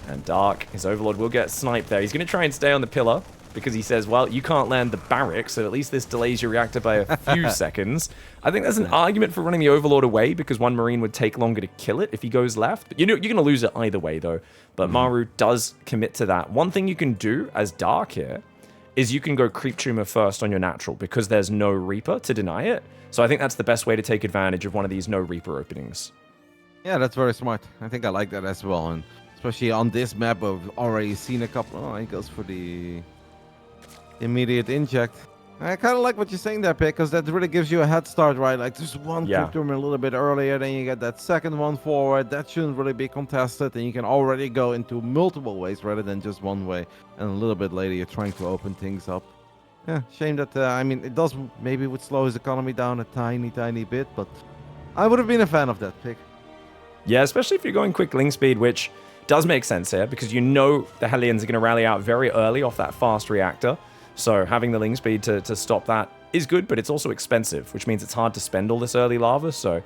[SPEAKER 1] And Dark, his Overlord, will get sniped there. He's going to try and stay on the pillar, because he says, well, you can't land the barracks, so at least this delays your reactor by a few seconds. I think there's an argument for running the Overlord away, because one Marine would take longer to kill it if he goes left. But you're going to lose it either way, though. But Maru does commit to that. One thing you can do as Dark here is you can go Creep Tumor first on your natural, because there's no Reaper to deny it. So I think that's the best way to take advantage of one of these no Reaper openings.
[SPEAKER 2] Yeah, that's very smart. I think I like that as well. And especially on this map, I've already seen a couple. Oh, he goes for the immediate inject. I kind of like what you're saying there, Pick, because that really gives you a head start, right? Like, just one Creep Tumor a little bit earlier, then you get that second one forward. That shouldn't really be contested, and you can already go into multiple ways rather than just one way. And a little bit later, you're trying to open things up. Yeah, shame that, it does, maybe would slow his economy down a tiny bit, but I would have been a fan of that, Pick.
[SPEAKER 1] Yeah, especially if you're going quick Ling speed, which does make sense here, because the Hellions are going to rally out very early off that fast reactor. So having the Ling speed to stop that is good, but it's also expensive, which means it's hard to spend all this early lava. So,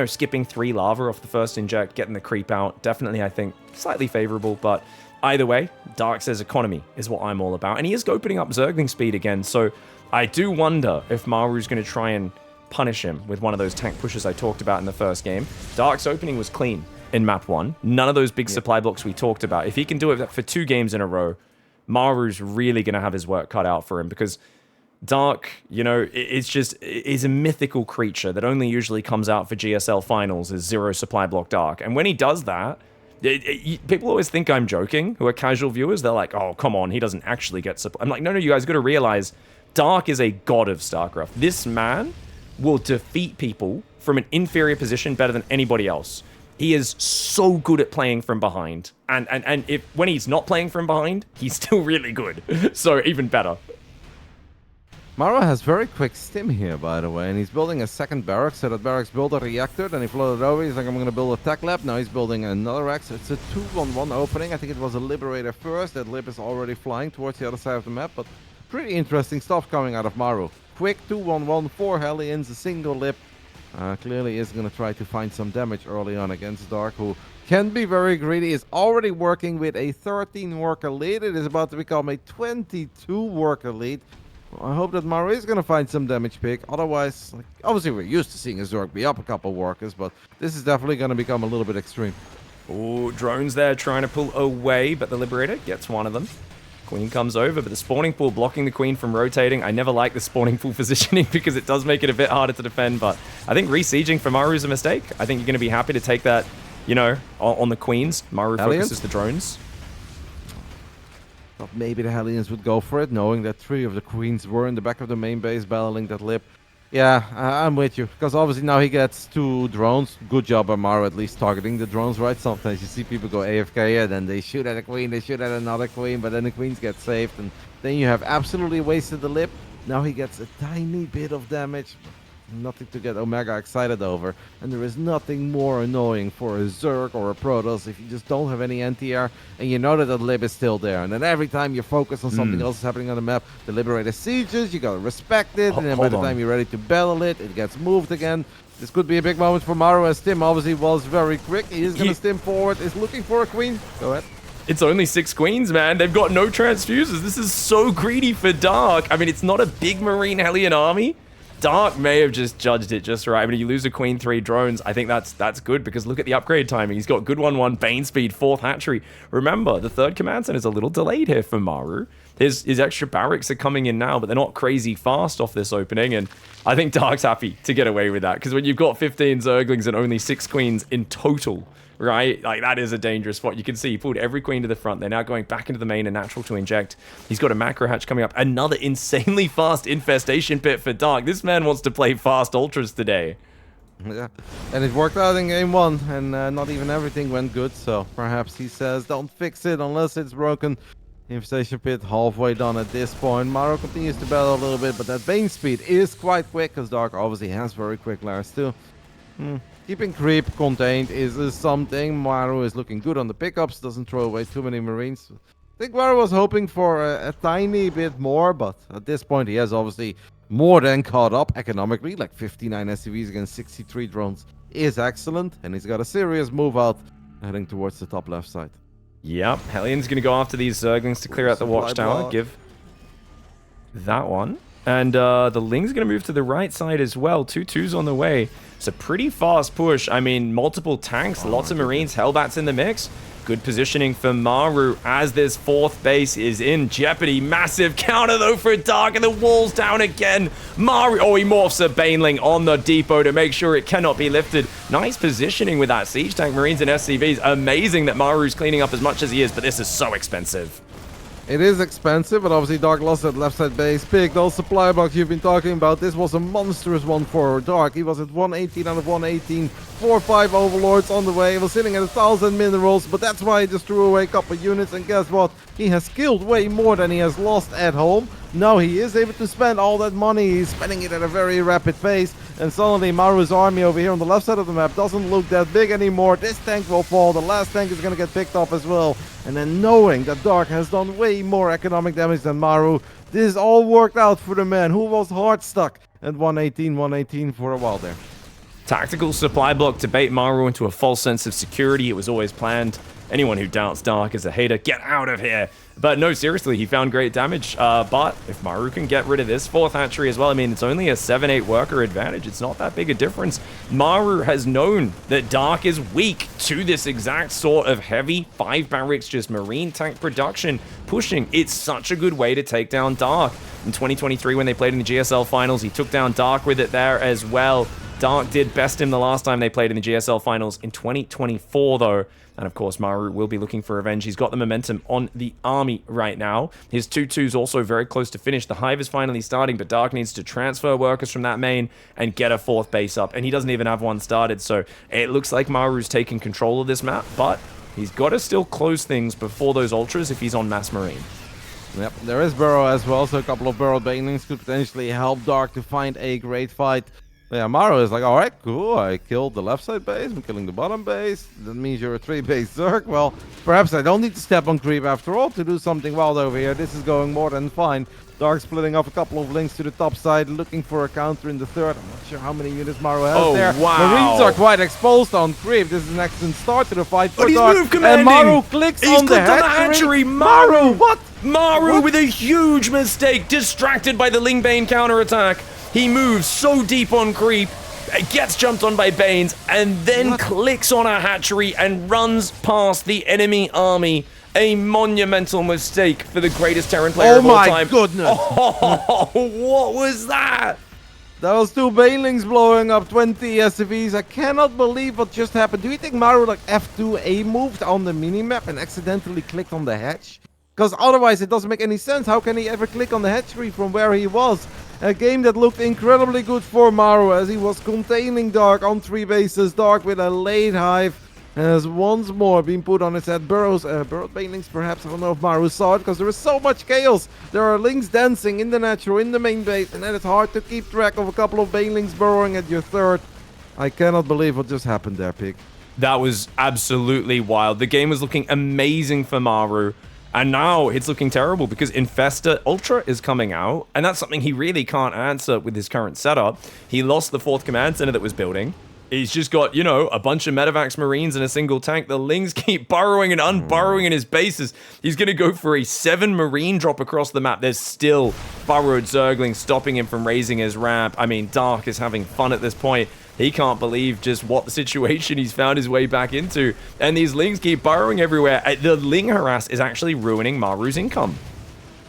[SPEAKER 1] skipping 3 lava off the first inject, getting the creep out, definitely, I think, slightly favorable. But either way, Dark says economy is what I'm all about. And he is opening up Zergling speed again. So I do wonder if Maru's going to try and punish him with one of those tank pushes I talked about in the first game. Dark's opening was clean in map 1. None of those big supply blocks we talked about. If he can do it for 2 games in a row, Maru's really going to have his work cut out for him, because Dark, is a mythical creature that only usually comes out for GSL finals as 0 supply block Dark. And when he does that, people always think I'm joking, who are casual viewers. They're like, oh, come on, he doesn't actually get supply. I'm like, no, you guys got to realize Dark is a god of StarCraft. This man will defeat people from an inferior position better than anybody else. He is so good at playing from behind. And if when he's not playing from behind, he's still really good. So even better.
[SPEAKER 2] Maru has very quick stim here, by the way, and he's building a second barracks. So that barracks built a reactor, then he floated over. He's like, I'm going to build a tech lab. Now he's building another Rex. It's a 2-1-1 opening. I think it was a Liberator first. That Lib is already flying towards the other side of the map, but pretty interesting stuff coming out of Maru. Quick 2-1-1, 4 Hellions, a single Lib. Clearly is going to try to find some damage early on against Dark, who can be very greedy. Is already working with a 13 worker lead. It is about to become a 22 worker lead. I hope that Maru is going to find some damage pick. Otherwise, like, obviously we're used to seeing a Zerg be up a couple workers, but this is definitely going to become a little bit extreme.
[SPEAKER 1] Oh, drones there trying to pull away, but the Liberator gets one of them. Queen comes over, but the spawning pool blocking the Queen from rotating. I never like the spawning pool positioning because it does make it a bit harder to defend, but I think re-sieging for Maru is a mistake. I think you're going to be happy to take that, you know, on the Queens. Maru focuses the drones.
[SPEAKER 2] Thought maybe the Hellions would go for it, knowing that 3 of the Queens were in the back of the main base battling that Lib. Yeah, I'm with you, because obviously now he gets 2 drones. Good job by Maru at least targeting the drones, right? Sometimes you see people go AFK, and then they shoot at a Queen, they shoot at another Queen, but then the Queens get saved, and then you have absolutely wasted the Lib. Now he gets a tiny bit of damage. Nothing to get Omega excited over, and there is nothing more annoying for a Zerg or a Protoss if you just don't have any anti-air and you know that the Lib is still there, and then every time you focus on something else happening on the map, the Liberator sieges, you gotta respect it, and then by the time you're ready to battle it, it gets moved again. This could be a big moment for Maru, as Stim obviously was very quick. He is gonna stim forward, is looking for a Queen. Go ahead.
[SPEAKER 1] It's only 6 Queens, man. They've got no transfusers. This is so greedy for Dark. I mean, it's not a big Marine Hellion army. Dark may have just judged it just right, but if you lose a Queen 3 drones, I think that's good, because look at the upgrade timing. He's got good 1-1, Bane speed, 4th hatchery. Remember, the 3rd command center is a little delayed here for Maru. His extra barracks are coming in now, but they're not crazy fast off this opening, and I think Dark's happy to get away with that, because when you've got 15 Zerglings and only 6 Queens in total, right? Like, that is a dangerous spot. You can see he pulled every Queen to the front. They're now going back into the main and natural to inject. He's got a macro hatch coming up. Another insanely fast infestation pit for Dark. This man wants to play fast ultras today.
[SPEAKER 2] Yeah, and it worked out in game 1, and not even everything went good, so perhaps he says don't fix it unless it's broken. Infestation pit halfway done at this point. Maru continues to battle a little bit, but that Bane speed is quite quick, because Dark obviously has very quick lairs too. Keeping creep contained is something. Maru is looking good on the pickups, doesn't throw away too many Marines. I think Maru was hoping for a tiny bit more, but at this point he has obviously more than caught up economically. Like 59 SCVs against 63 drones is excellent, and he's got a serious move out heading towards the top left side.
[SPEAKER 1] Yep, Hellion's going to go after these Zerglings to clear out the watchtower. Give that one. And the Ling's going to move to the right side as well. 2 2s on the way. It's a pretty fast push. I mean, multiple tanks, lots of Marines, Hellbats in the mix. Good positioning for Maru as this 4th base is in jeopardy. Massive counter, though, for Dark, and the wall's down again. Maru, oh, he morphs a Baneling on the depot to make sure it cannot be lifted. Nice positioning with that Siege Tank, Marines, and SCVs. Amazing that Maru's cleaning up as much as he is, but this is so expensive.
[SPEAKER 2] It is expensive, but obviously Dark lost that left side base. Pick those supply box you've been talking about. This was a monstrous one for Dark. He was at 118 out of 118. 4-5 overlords on the way. He was sitting at 1,000 minerals, but that's why he just threw away a couple units. And guess what? He has killed way more than he has lost at home. Now he is able to spend all that money. He's spending it at a very rapid pace. And suddenly Maru's army over here on the left side of the map doesn't look that big anymore. This tank will fall. The last tank is going to get picked off as well. And then knowing that Dark has done way more economic damage than Maru, this all worked out for the man who was hard stuck at 118 for a while there.
[SPEAKER 1] Tactical supply block to bait Maru into a false sense of security. It was always planned. Anyone who doubts Dark is a hater. Get out of here. But no, seriously, he found great damage. But if Maru can get rid of this 4th hatchery as well, I mean, it's only a 7-8 worker advantage. It's not that big a difference. Maru has known that Dark is weak to this exact sort of heavy 5 barracks, just Marine tank production pushing. It's such a good way to take down Dark. In 2023, when they played in the GSL finals, he took down Dark with it there as well. Dark did best him the last time they played in the GSL finals in 2024, though. And of course, Maru will be looking for revenge. He's got the momentum on the army right now. His 2-2's also very close to finish. The Hive is finally starting, but Dark needs to transfer workers from that main and get a 4th base up. And he doesn't even have one started, so it looks like Maru's taking control of this map, but he's got to still close things before those Ultras if he's on Mass Marine.
[SPEAKER 2] Yep, there is Burrow as well, so a couple of Burrow Banelings could potentially help Dark to find a great fight. Yeah, Maru is like, alright, cool, I killed the left side base, I'm killing the bottom base. That means you're a 3-base Zerg. Well, perhaps I don't need to step on creep after all to do something wild over here. This is going more than fine. Dark splitting off a couple of links to the top side, looking for a counter in the 3rd. I'm not sure how many units Maru has there.
[SPEAKER 1] Wow.
[SPEAKER 2] Marines are quite exposed on creep. This is an excellent start to the fight for
[SPEAKER 1] But he's
[SPEAKER 2] Dark.
[SPEAKER 1] move commanding.
[SPEAKER 2] And Maru clicks
[SPEAKER 1] He's
[SPEAKER 2] on the
[SPEAKER 1] clicked on the
[SPEAKER 2] hatchery.
[SPEAKER 1] Maru!
[SPEAKER 2] What?
[SPEAKER 1] Maru with a huge mistake, distracted by the Lingbane counterattack. He moves so deep on creep, gets jumped on by Banes, and then clicks on a hatchery and runs past the enemy army. A monumental mistake for the greatest Terran player of all time.
[SPEAKER 2] Oh my goodness!
[SPEAKER 1] Oh, what was that?
[SPEAKER 2] Those 2 Banelings blowing up 20 SCVs. I cannot believe what just happened. Do you think Maru like F2A moved on the minimap and accidentally clicked on the hatch? Because otherwise it doesn't make any sense. How can he ever click on the hatchery from where he was? A game that looked incredibly good for Maru as he was containing Dark on 3 bases. Dark with a late Hive has once more been put on its head. Burrowed Banelings perhaps. I don't know if Maru saw it because there is so much chaos. There are links dancing in the natural, in the main base, and then it's hard to keep track of a couple of Banelings burrowing at your 3rd. I cannot believe what just happened there, Pig.
[SPEAKER 1] That was absolutely wild. The game was looking amazing for Maru. And now it's looking terrible because Infesta Ultra is coming out, and that's something he really can't answer with his current setup. He lost the 4th command center that was building. He's just got, you know, a bunch of Medivacs Marines and a single tank. The Lings keep burrowing and unburrowing in his bases. He's going to go for a 7 Marine drop across the map. There's still burrowed Zerglings stopping him from raising his ramp. I mean, Dark is having fun at this point. He can't believe just what the situation he's found his way back into. And these Lings keep burrowing everywhere. The Ling harass is actually ruining Maru's income.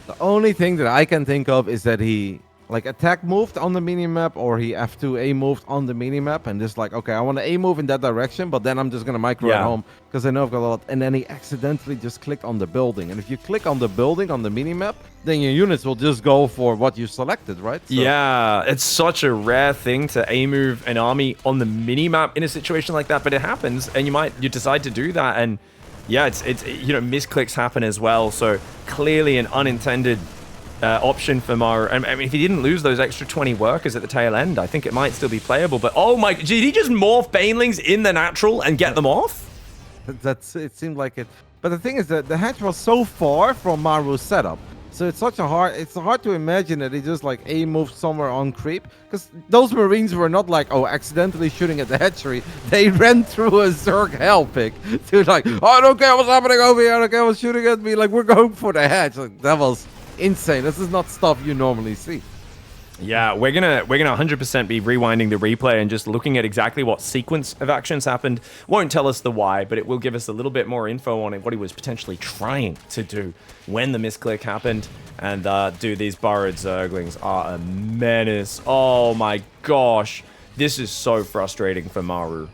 [SPEAKER 2] The only thing that I can think of is that he like attack moved on the minimap, or he F2A moved on the minimap, and just like, okay, I want to A move in that direction, but then I'm just going to micro at home because I know I've got a lot. And then he accidentally just clicked on the building. And if you click on the building on the minimap, then your units will just go for what you selected, right? So
[SPEAKER 1] yeah, it's such a rare thing to A move an army on the minimap in a situation like that, but it happens, and you decide to do that, and yeah, it's you know, misclicks happen as well. So clearly an unintended option for Maru. And I mean, if he didn't lose those extra 20 workers at the tail end, I think it might still be playable. But oh my, did he just morph Banelings in the natural and get them off?
[SPEAKER 2] it seemed like it. But the thing is that the hatch was so far from Maru's setup. So it's hard to imagine that he just like A moved somewhere on creep, because those Marines were not like, oh, accidentally shooting at the hatchery. They ran through a Zerg hell pick to like, oh, I don't care what's happening over here, I don't care what's shooting at me, like we're going for the hatch. Like, that was insane. This is not stuff you normally see.
[SPEAKER 1] Yeah, we're gonna 100% be rewinding the replay and just looking at exactly what sequence of actions happened. Won't tell us the why, but it will give us a little bit more info on what he was potentially trying to do when the misclick happened. And dude, these burrowed Zerglings are a menace. Oh my gosh, this is so frustrating for Maru.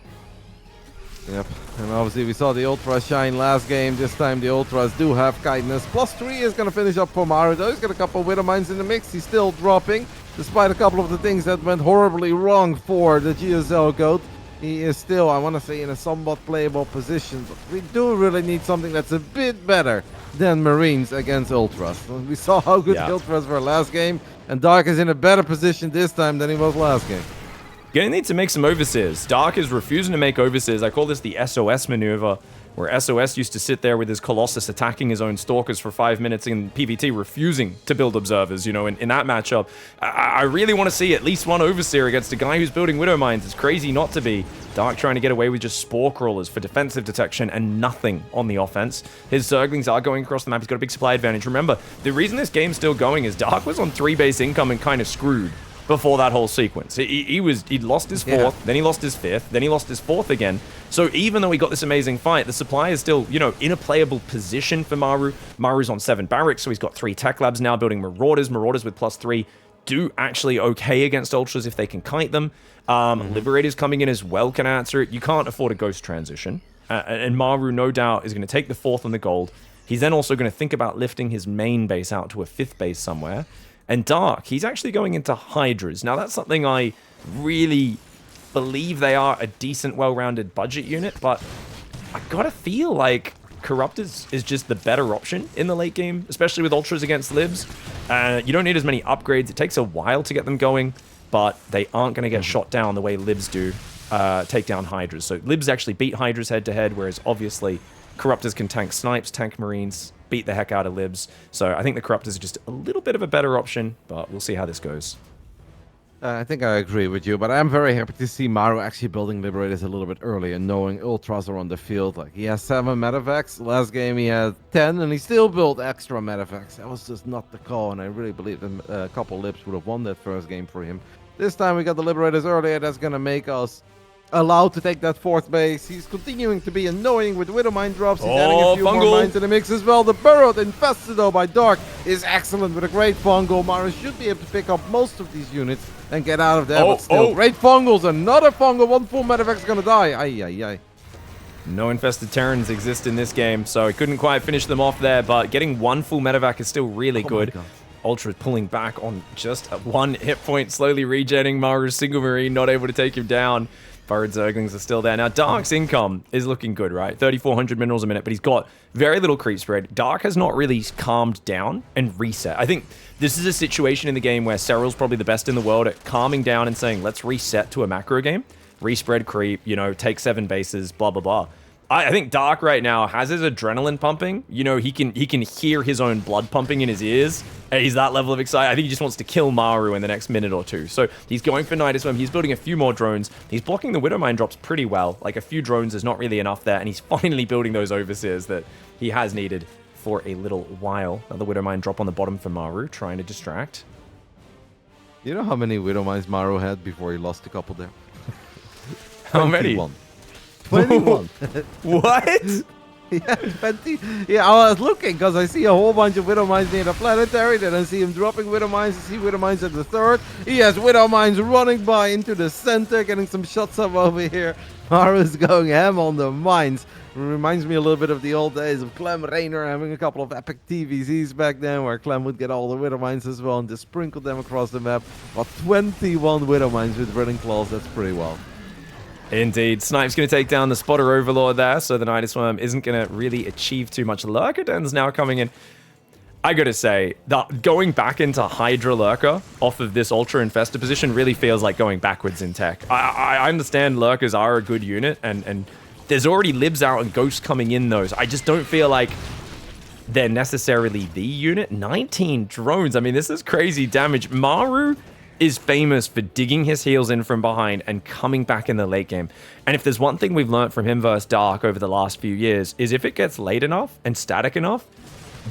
[SPEAKER 2] Yep, and obviously we saw the Ultras shine last game. This time the Ultras do have kindness. +3 is going to finish up for Maru, though. He's got a couple of Widow Mines in the mix. He's still dropping, despite a couple of the things that went horribly wrong for the GSL GOAT. He is still, I want to say, in a somewhat playable position. But we do really need something that's a bit better than Marines against Ultras. We saw how good the Ultras were last game, and Dark is in a better position this time than he was last game.
[SPEAKER 1] Gonna need to make some overseers. Dark is refusing to make overseers. I call this the SOS maneuver, where SOS used to sit there with his Colossus attacking his own Stalkers for 5 minutes in PvT, refusing to build observers, you know, in that matchup. I really want to see at least one overseer against a guy who's building Widow Mines. It's crazy not to be. Dark trying to get away with just Spore Crawlers for defensive detection and nothing on the offense. His Zerglings are going across the map. He's got a big supply advantage. Remember, the reason this game's still going is Dark was on 3-base income and kind of screwed before that whole sequence. He'd lost his 4th, then he lost his 5th, then he lost his 4th again. So even though he got this amazing fight, the supply is still, you know, in a playable position for Maru. Maru's on 7 barracks, so he's got 3 tech labs now building Marauders with +3. do actually okay against Ultras if they can kite them. Liberators coming in as well can answer it. You can't afford a Ghost transition. And Maru, no doubt, is going to take the 4th on the gold. He's then also going to think about lifting his main base out to a 5th base somewhere. And Dark, he's actually going into Hydras. Now, that's something I really believe they are a decent, well-rounded budget unit, but I gotta feel like Corruptors is just the better option in the late game, especially with Ultras against Libs. You don't need as many upgrades. It takes a while to get them going, but they aren't going to get shot down the way Libs do take down Hydras. So Libs actually beat Hydras head-to-head, whereas obviously Corruptors can tank Snipes, tank Marines, beat the heck out of Libs. So I think the Corruptors are just a little bit of a better option, but we'll see how this goes.
[SPEAKER 2] I think I agree with you, but I'm very happy to see Maru actually building Liberators a little bit early and knowing Ultras are on the field. Like, he has 7 medevacs. Last game he had 10, and he still built extra medevacs. That was just not the call, and I really believe a couple Libs would have won that first game for him. This time we got the Liberators earlier. That's going to make us allowed to take that 4th base. He's continuing to be annoying with Widow Mine drops. He's adding a few more mines to the mix as well. The Burrowed Infested, though, by Dark is excellent with a great fungal. Maru should be able to pick up most of these units and get out of there, but still. Great fungals. Another fungal. 1 full medevac is going to die. Ay.
[SPEAKER 1] No infested Terrans exist in this game, so he couldn't quite finish them off there, but getting 1 full medevac is still really good. Ultra pulling back on just 1 hit point, slowly regenning Maru's single Marine, not able to take him down. Burrowed Zerglings are still there. Now, Dark's income is looking good, right? 3,400 minerals a minute, but he's got very little creep spread. Dark has not really calmed down and reset. I think this is a situation in the game where Cyril's probably the best in the world at calming down and saying, let's reset to a macro game. Respread creep, you know, take 7 bases, blah, blah, blah. I think Dark right now has his adrenaline pumping. You know, he can hear his own blood pumping in his ears. He's that level of excited. I think he just wants to kill Maru in the next minute or two. So he's going for Night Swim. He's building a few more drones. He's blocking the Widow Mine drops pretty well. Like, a few drones is not really enough there. And he's finally building those Overseers that he has needed for a little while. Another Widow Mine drop on the bottom for Maru, trying to distract.
[SPEAKER 2] You know how many Widow Mines Maru had before he lost a couple there?
[SPEAKER 1] How many?
[SPEAKER 2] 21.
[SPEAKER 1] What?
[SPEAKER 2] Yeah, 20. Yeah, I was looking because I see a whole bunch of Widow Mines near the planetary. Then I see him dropping Widow Mines. I see Widow Mines at the 3rd. He has Widow Mines running by into the center, getting some shots up over here. Maru's going ham on the mines. It reminds me a little bit of the old days of Clem Rayner having a couple of epic TVZs back then, where Clem would get all the Widow Mines as well and just sprinkle them across the map. But 21 Widow Mines with Running Claws, that's pretty well.
[SPEAKER 1] Indeed. Snipe's going to take down the Spotter Overlord there, so the Night Swarm isn't going to really achieve too much. Lurker Den's now coming in. I gotta say, that going back into Hydra Lurker off of this Ultra Infested position really feels like going backwards in tech. I understand Lurkers are a good unit, and there's already Libs out and Ghosts coming in those. I just don't feel like they're necessarily the unit. 19 drones. I mean, this is crazy damage. Maru is famous for digging his heels in from behind and coming back in the late game. And if there's one thing we've learned from him versus Dark over the last few years, is if it gets late enough and static enough,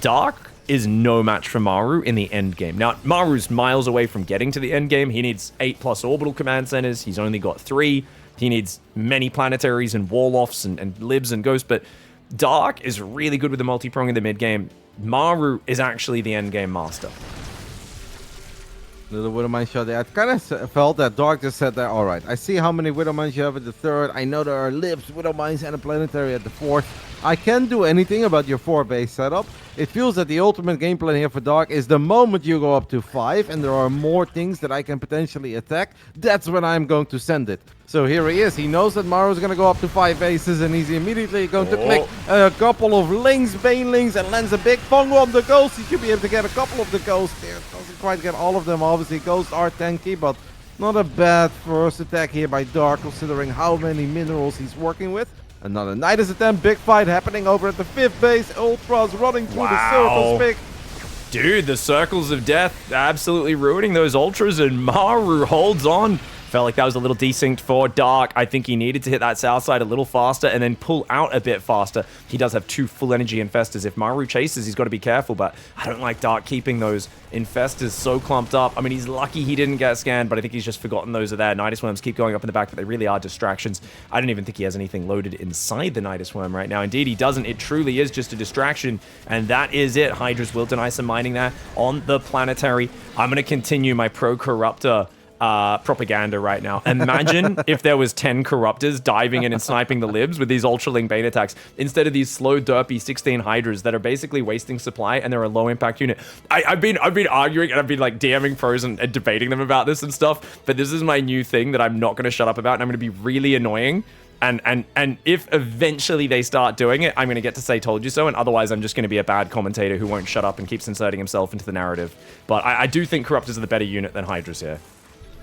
[SPEAKER 1] Dark is no match for Maru in the end game. Now, Maru's miles away from getting to the end game. He needs 8+ orbital command centers. He's only got 3. He needs many planetaries and wall-offs and libs and ghosts, but Dark is really good with the multi-prong in the mid game. Maru is actually the end game master.
[SPEAKER 2] The Widow Mine shot there. I kind of felt that Dark just said that, alright, I see how many Widow Mines you have at the 3rd. I know there are Libs, Widow Mines, and a planetary at the 4th. I can't do anything about your 4-base setup. It feels that the ultimate game plan here for Dark is the moment you go up to 5 and there are more things that I can potentially attack, that's when I'm going to send it. So here he is. He knows that Maru's going to go up to 5 bases and he's immediately going to click a couple of Lings, Banelings, and lands a big fungo on the Ghost. He should be able to get a couple of the Ghosts there. Doesn't quite get all of them, obviously. Ghosts are tanky, but not a bad first attack here by Dark, considering how many minerals he's working with. Another Nidus attempt, big fight happening over at the 5th base. Ultras running through the circles, big.
[SPEAKER 1] Dude, the circles of death absolutely ruining those Ultras, and Maru holds on Felt like that was a little desynced for Dark. I think he needed to hit that south side a little faster and then pull out a bit faster. He does have 2 full energy infestors. If Maru chases, he's got to be careful, but I don't like Dark keeping those infestors so clumped up. I mean, he's lucky he didn't get scanned, but I think he's just forgotten those are there. Nidus Worms keep going up in the back, but they really are distractions. I don't even think he has anything loaded inside the Nidus Worm right now. Indeed, he doesn't. It truly is just a distraction, and that is it. Hydra's will deny some mining there on the planetary. I'm going to continue my pro-corruptor propaganda right now. Imagine if there was 10 corruptors diving in and sniping the libs with these Ultralisk bait attacks instead of these slow derpy 16 hydras that are basically wasting supply and they're a low impact unit. I've been arguing and I've been like DMing pros and debating them about this and stuff, but this is my new thing that I'm not going to shut up about, and I'm going to be really annoying. And if eventually they start doing it, I'm going to get to say told you so, and otherwise I'm just going to be a bad commentator who won't shut up and keeps inserting himself into the narrative. But I do think corruptors are the better unit than hydras here.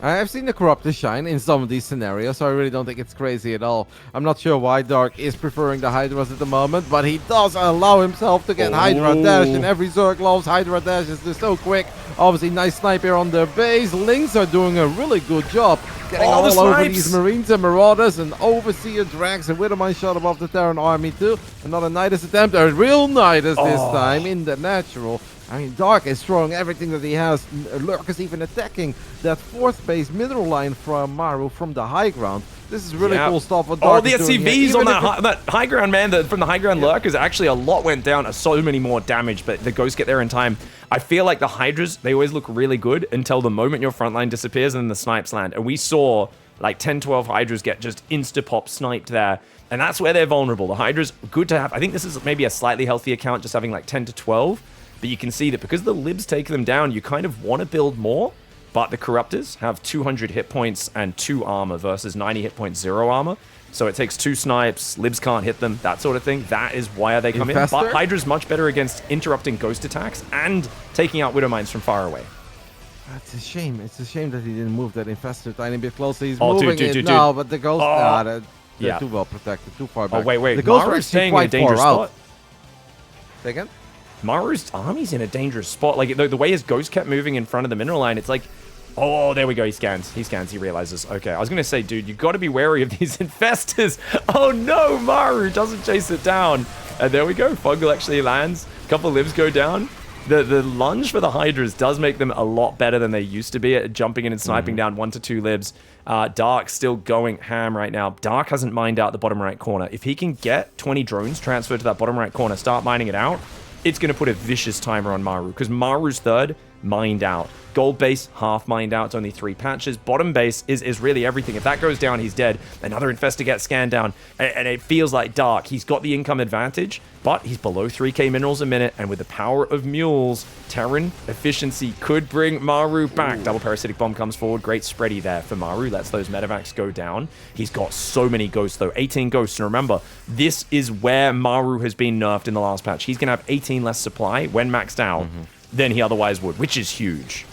[SPEAKER 2] I've seen the Corruptor shine in some of these scenarios, so I really don't think it's crazy at all. I'm not sure why Dark is preferring the Hydras at the moment, but he does allow himself to get Hydra Dash, and every Zerg loves Hydra Dash. It's just so quick. Obviously, nice snipe here on their base. Lynx are doing a really good job getting all over these Marines and Marauders, and Overseer drags a Widowmine shot above the Terran army too. Another Nidus attempt, a real Nidus this time in the natural. I mean, Dark is throwing everything that he has. Lurk is even attacking that 4th base mineral line from Maru from the high ground. This is really cool stuff. What Dark
[SPEAKER 1] the SCVs on that high ground, man. From the high ground Lurkers, actually a lot went down. So many more damage, but the ghosts get there in time. I feel like the Hydras, they always look really good until the moment your front line disappears and then the snipes land. And we saw like 10, 12 Hydras get just insta-pop sniped there. And that's where they're vulnerable. The Hydras, good to have. I think this is maybe a slightly healthy account, just having like 10 to 12. But you can see that because the libs take them down, you kind of want to build more. But the Corruptors have 200 hit points and 2 armor versus 90 hit points, 0 armor. So it takes 2 snipes, libs can't hit them, that sort of thing. That is why they come in. But Hydra's much better against interrupting ghost attacks and taking out Widowmines from far away.
[SPEAKER 2] It's a shame. It's a shame that he didn't move that Infestor a tiny bit closer. He's moving it now, but the ghost... they're too well protected, too far back.
[SPEAKER 1] Oh, wait.
[SPEAKER 2] The ghosts
[SPEAKER 1] Maru's staying in a dangerous spot.
[SPEAKER 2] Say again?
[SPEAKER 1] Maru's army's in a dangerous spot. Like, the way his ghost kept moving in front of the mineral line, it's like... Oh, there we go. He scans. He realizes. Okay, I was going to say, dude, you got to be wary of these infestors. Oh, no, Maru doesn't chase it down. And there we go. Foggle actually lands. A couple of libs go down. The lunge for the Hydras does make them a lot better than they used to be at jumping in and sniping down 1 to 2 libs. Dark still going ham right now. Dark hasn't mined out the bottom right corner. If he can get 20 drones transferred to that bottom right corner, start mining it out, it's going to put a vicious timer on Maru, because Maru's third mined out. Gold base, half mined out. It's only 3 patches. Bottom base is really everything. If that goes down, he's dead. Another infestor gets scanned down. And it feels like Dark. He's got the income advantage, but he's below 3k minerals a minute. And with the power of mules, Terran efficiency could bring Maru back. Double parasitic bomb comes forward. Great spready there for Maru. Lets those medevacs go down. He's got so many ghosts, though. 18 ghosts. And remember, this is where Maru has been nerfed in the last patch. He's going to have 18 less supply when maxed out than he otherwise would, which is huge.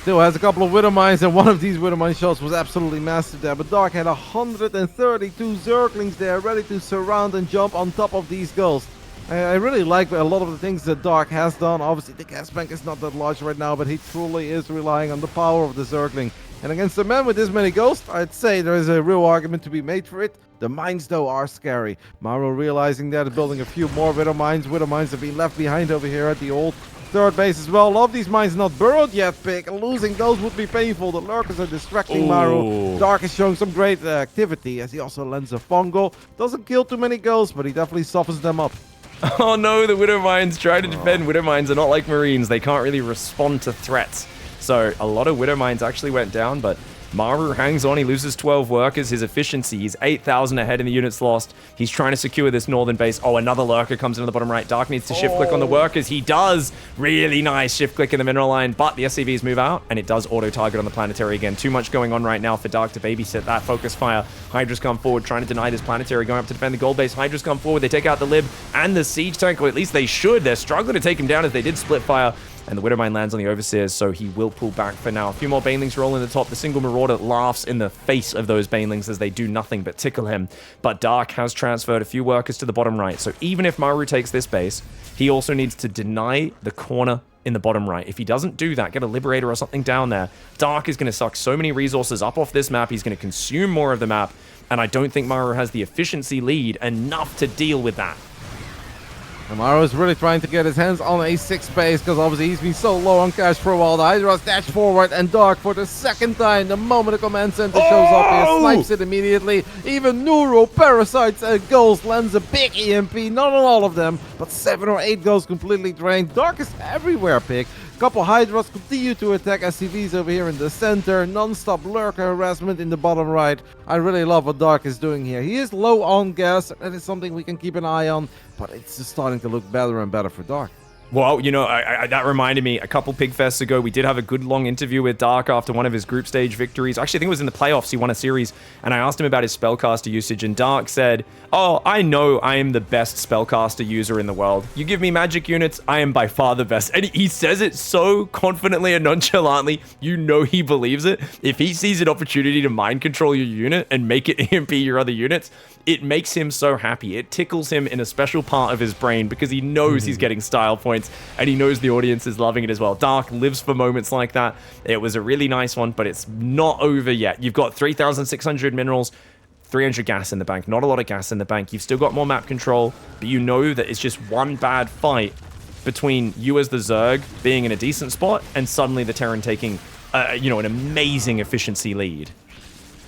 [SPEAKER 2] Still has a couple of Widowmines, and one of these Widowmine shots was absolutely massive there. But Dark had 132 Zerglings there, ready to surround and jump on top of these ghosts. I really like a lot of the things that Dark has done. Obviously, the gas bank is not that large right now, but he truly is relying on the power of the Zergling. And against a man with this many ghosts, I'd say there is a real argument to be made for it. The mines, though, are scary. Maru realizing that, building a few more Widowmines. Widowmines have been left behind over here at the old third base as well. A lot of these mines not burrowed yet, Pig. Losing those would be painful. The Lurkers are distracting Maru. Dark is showing some great activity as he also lends a fungal. Doesn't kill too many ghosts, but he definitely softens them up.
[SPEAKER 1] Oh no, the Widowmines try to defend. Widowmines are not like Marines. They can't really respond to threats. So a lot of Widowmines actually went down, but Maru hangs on. He loses 12 workers. His efficiency, he's 8,000 ahead in the units lost. He's trying to secure this northern base. Oh, another lurker comes into the bottom right. Dark needs to shift click on the workers. He does. Really nice shift click in the mineral line, but the SCVs move out, and it does auto-target on the planetary again. Too much going on right now for Dark to babysit that focus fire. Hydra's come forward, trying to deny this planetary, going up to defend the gold base. Hydra's come forward. They take out the lib and the siege tank, or at least they should. They're struggling to take him down as they did split fire. and the Widowmine lands on the Overseers, so he will pull back for now. A few more Banelings roll in the top. The single Marauder laughs in the face of those Banelings as they do nothing but tickle him. But Dark has transferred a few workers to the bottom right, so even if Maru takes this base, he also needs to deny the corner in the bottom right. If he doesn't do that, get a Liberator or something down there, Dark is going to suck so many resources up off this map. He's going to consume more of the map, and I don't think Maru has the efficiency lead enough to deal with that.
[SPEAKER 2] And Maru is really trying to get his hands on a 6 base because obviously he's been so low on cash for a while. The Hydra's dash forward, and Dark for the second time, the moment the command center shows up here, snipes it immediately. Even Neuro, Parasites, and Ghost lands a big EMP, not on all of them, but 7 or 8 Ghosts completely drained. Dark is everywhere, Pig. Couple Hydras continue to attack SCVs over here in the center. Non-stop lurker harassment in the bottom right. I really love what Dark is doing here. He is low on gas. That is something we can keep an eye on. But it's just starting to look better and better for Dark.
[SPEAKER 1] Well, you know, that reminded me, a couple PiGFests ago, we did have a good long interview with Dark after one of his group stage victories. Actually, I think it was in the playoffs. He won a series, and I asked him about his spellcaster usage, and Dark said, "Oh, I know I am the best spellcaster user in the world. You give me magic units, I am by far the best." And he says it so confidently and nonchalantly, you know he believes it. If he sees an opportunity to mind control your unit and make it EMP your other units, it makes him so happy. It tickles him in a special part of his brain because he knows he's getting style points and he knows the audience is loving it as well. Dark lives for moments like that. It was a really nice one, but it's not over yet. You've got 3,600 minerals, 300 gas in the bank. Not a lot of gas in the bank. You've still got more map control, but you know that it's just one bad fight between you as the Zerg being in a decent spot and suddenly the Terran taking, you know, an amazing efficiency lead.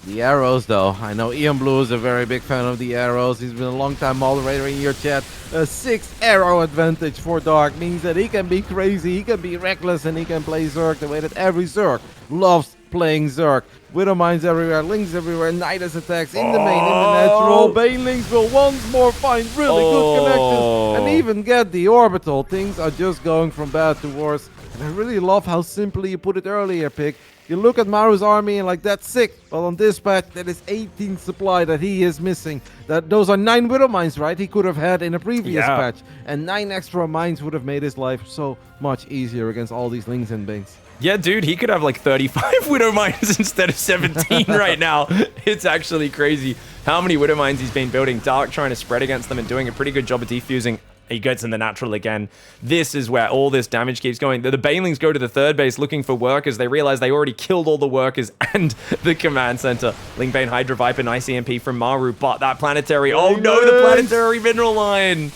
[SPEAKER 2] The arrows, though. I know Ian Blue is a very big fan of the arrows. He's been a long-time moderator in your chat. A 6-arrow advantage for Dark means that he can be crazy, he can be reckless, and he can play Zerg the way that every Zerg loves playing Zerg. Widow mines everywhere, Lings everywhere, Nidus attacks in the main, in the natural. Banelings will once more find really good connections and even get the orbital. Things are just going from bad to worse. And I really love how simply you put it earlier, Pick. You look at Maru's army and like, that's sick. But on this patch, that is 18 supply that he is missing. Those are 9 Widow mines, right? He could have had in a previous patch. And 9 extra mines would have made his life so much easier against all these Lings and Banes.
[SPEAKER 1] Yeah, dude, he could have like 35 Widow Mines instead of 17 right now. It's actually crazy how many Widow Mines he's been building. Dark trying to spread against them and doing a pretty good job of defusing. He gets in the natural again. This is where all this damage keeps going. The Banelings go to the third base looking for workers. They realize they already killed all the workers and the command center. Lingbane, Hydra Viper, nice EMP from Maru, but that planetary... Oh no, the planetary mineral line!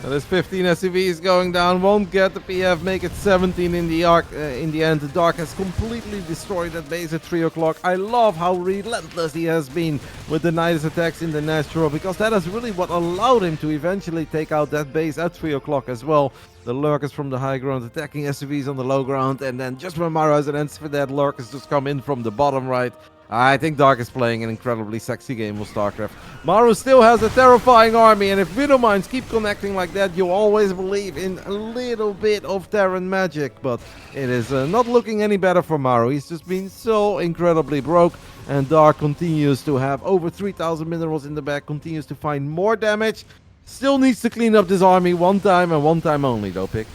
[SPEAKER 2] So this 15 SCVs going down, won't get the PF, make it 17 in the arc. In the end, the Dark has completely destroyed that base at 3 o'clock. I love how relentless he has been with the Nidus attacks in the natural, because that is really what allowed him to eventually take out that base at 3 o'clock as well. The lurkers from the high ground attacking SCVs on the low ground, and then just when Maru has an answer for that, lurkers just come in from the bottom right. I think Dark is playing an incredibly sexy game of Starcraft. Maru still has a terrifying army, and if Widow Mines keep connecting like that, you always believe in a little bit of Terran magic. But it is not looking any better for Maru. He's just been so incredibly broke, and Dark continues to have over 3,000 minerals in the back, continues to find more damage. Still needs to clean up this army one time and one time only, though, Pick.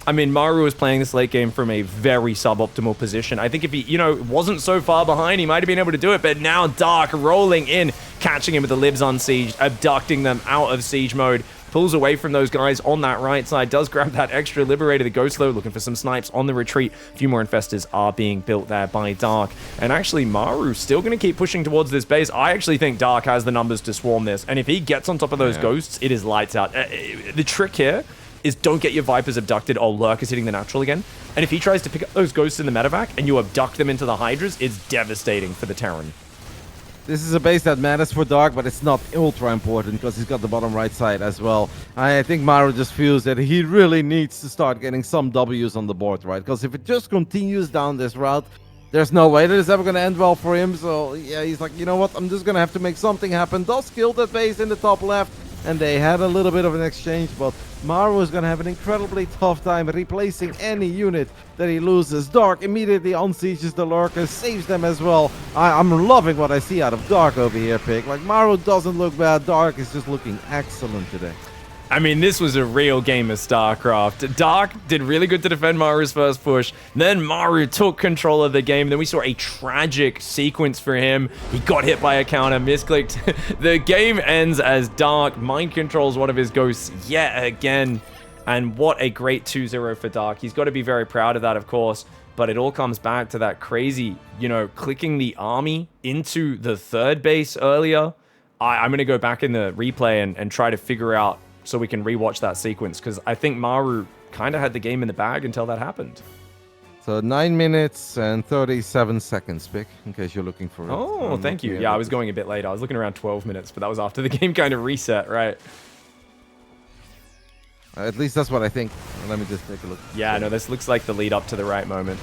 [SPEAKER 1] I mean, Maru was playing this late game from a very suboptimal position. I think if he, you know, wasn't so far behind, he might have been able to do it. But now Dark rolling in, catching him with the Libs on siege, abducting them out of siege mode. Pulls away from those guys on that right side. Does grab that extra Liberator, the Ghost Low, looking for some snipes on the retreat. A few more Infestors are being built there by Dark. And actually, Maru's still going to keep pushing towards this base. I actually think Dark has the numbers to swarm this. And if he gets on top of those ghosts, it is lights out. The trick here is don't get your Vipers abducted or Lurkers hitting the natural again. And if he tries to pick up those ghosts in the medevac and you abduct them into the Hydras, it's devastating for the Terran.
[SPEAKER 2] This is a base that matters for Dark, but it's not ultra important because he's got the bottom right side as well. I think Maru just feels that he really needs to start getting some W's on the board, right? Because if it just continues down this route, there's no way that it's ever going to end well for him. So yeah, he's like, you know what, I'm just going to have to make something happen. Does kill that base in the top left, and they had a little bit of an exchange, but Maru is going to have an incredibly tough time replacing any unit that he loses. Dark immediately unsieges the lurkers, saves them as well. I'm loving what I see out of Dark over here, Pick. Like, Maru doesn't look bad. Dark is just looking excellent today.
[SPEAKER 1] I mean, this was a real game of StarCraft. Dark did really good to defend Maru's first push. Then Maru took control of the game. Then we saw a tragic sequence for him. He got hit by a counter, misclicked. The game ends as Dark mind controls one of his ghosts yet again. And what a great 2-0 for Dark. He's got to be very proud of that, of course. But it all comes back to that crazy, you know, clicking the army into the third base earlier. I'm going to go back in the replay and try to figure out so we can rewatch that sequence, because I think Maru kind of had the game in the bag until that happened.
[SPEAKER 2] So 9 minutes and 37 seconds, Pick, in case you're looking for it.
[SPEAKER 1] Oh, thank you. Yeah, I was going a bit late. I was looking around 12 minutes, but that was after the game kind of reset, right?
[SPEAKER 2] At least that's what I think. Let me just take a look.
[SPEAKER 1] Yeah, no, this looks like the lead up to the right moment.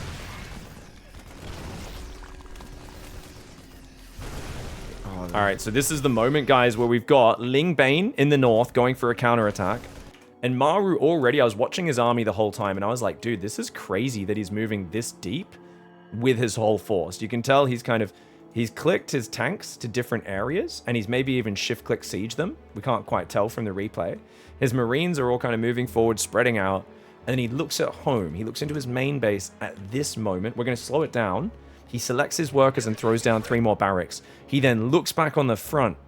[SPEAKER 1] All right, so this is the moment, guys, where we've got Ling Bane in the north going for a counterattack. And Maru already, I was watching his army the whole time, and I was like, dude, this is crazy that he's moving this deep with his whole force. You can tell he's clicked his tanks to different areas, and he's maybe even shift-click siege them. We can't quite tell from the replay. His Marines are all kind of moving forward, spreading out, and then he looks at home. He looks into his main base at this moment. We're going to slow it down. He selects his workers and throws down 3 more barracks. He then looks back on the front.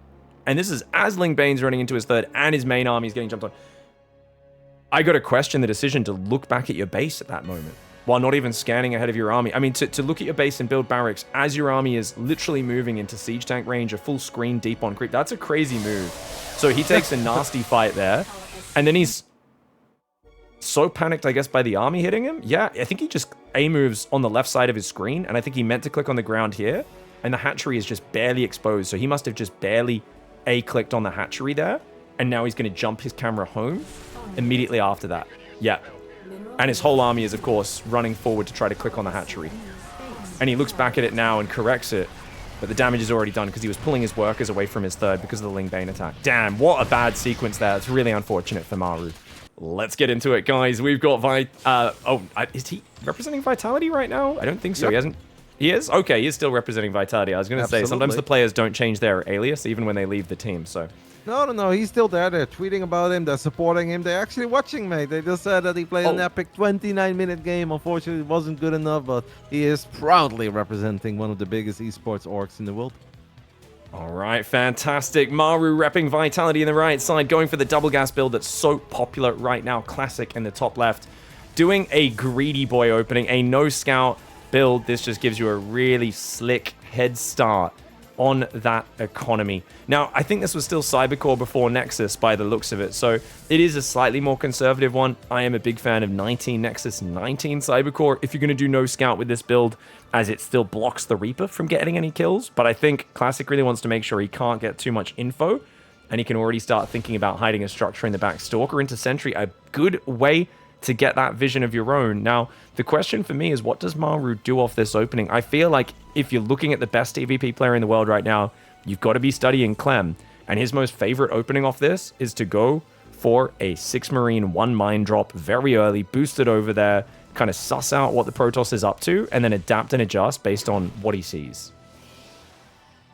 [SPEAKER 1] And this is as Ling Bane's running into his third and his main army is getting jumped on. I got to question the decision to look back at your base at that moment, while not even scanning ahead of your army. I mean, to look at your base and build barracks as your army is literally moving into siege tank range, a full screen deep on creep. That's a crazy move. So he takes a nasty fight there. And then he's so panicked, I guess, by the army hitting him. Yeah, I think he just A-moves on the left side of his screen, and I think he meant to click on the ground here, and the hatchery is just barely exposed, so he must have just barely A-clicked on the hatchery there, and now he's going to jump his camera home immediately after that. Yeah. And his whole army is, of course, running forward to try to click on the hatchery. And he looks back at it now and corrects it, but the damage is already done because he was pulling his workers away from his third because of the Ling Bane attack. Damn, what a bad sequence there. It's really unfortunate for Maru. Let's get into it, guys. We've got is he representing Vitality right now? I don't think so. Yep. He hasn't. He is? Okay, he is still representing Vitality. I was going to say, sometimes the players don't change their alias even when they leave the team, so...
[SPEAKER 2] No, he's still there. They're tweeting about him. They're supporting him. They're actually watching, mate. They just said that he played an epic 29-minute game. Unfortunately, it wasn't good enough, but he is proudly representing one of the biggest esports orgs in the world.
[SPEAKER 1] All right, fantastic. Maru repping Vitality in the right side, going for the double gas build that's so popular right now. Classic in the top left. Doing a greedy boy opening, a no scout build. This just gives you a really slick head start on that economy. Now, I think this was still Cybercore before Nexus by the looks of it, so it is a slightly more conservative one. I am a big fan of 19 Nexus, 19 Cybercore if you're going to do no scout with this build, as it still blocks the Reaper from getting any kills, but I think Classic really wants to make sure he can't get too much info, and he can already start thinking about hiding a structure in the back. Stalker into Sentry, a good way to get that vision of your own. Now, the question for me is, what does Maru do off this opening? I feel like if you're looking at the best EVP player in the world right now, you've got to be studying Clem. And his most favorite opening off this is to go for a 6 Marine, 1 mine drop very early, boost it over there, kind of suss out what the Protoss is up to, and then adapt and adjust based on what he sees.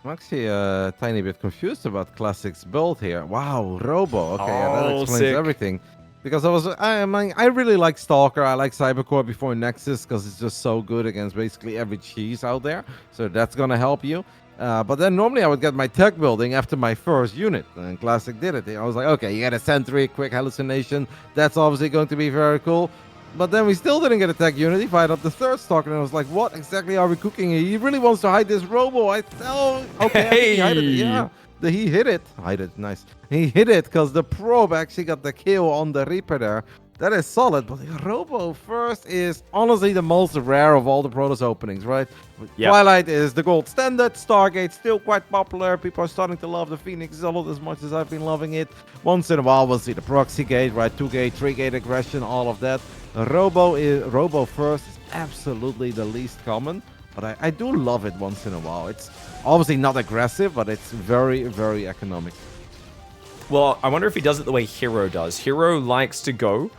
[SPEAKER 2] I'm actually a tiny bit confused about Classic's build here. Wow, Robo. Okay, that explains
[SPEAKER 1] sick.
[SPEAKER 2] Everything. Because I really like Stalker. I like Cybercore before Nexus because it's just so good against basically every cheese out there. So that's going to help you. But then normally I would get my tech building after my first unit. And Classic did it. I was like, okay, you get a Sentry, quick hallucination. That's obviously going to be very cool. But then we still didn't get a tech unit. He fired up the third Stalker, and I was like, what exactly are we cooking here? He really wants to hide this Robo. Okay, he hid it. Yeah. He hit it. Hide it. Nice. He hit it because the probe actually got the kill on the Reaper there. That is solid. But the Robo first is honestly the most rare of all the Protoss openings, right? Yep. Twilight is the gold standard. Stargate still quite popular. People are starting to love the Phoenix Zealot as much as I've been loving it. Once in a while, we'll see the Proxy Gate, right? 2-gate, 3-gate aggression, all of that. Robo first is absolutely the least common. But I do love it once in a while. It's obviously not aggressive, but it's very, very economic.
[SPEAKER 1] Well, I wonder if he does it the way Hero does. Hero likes to go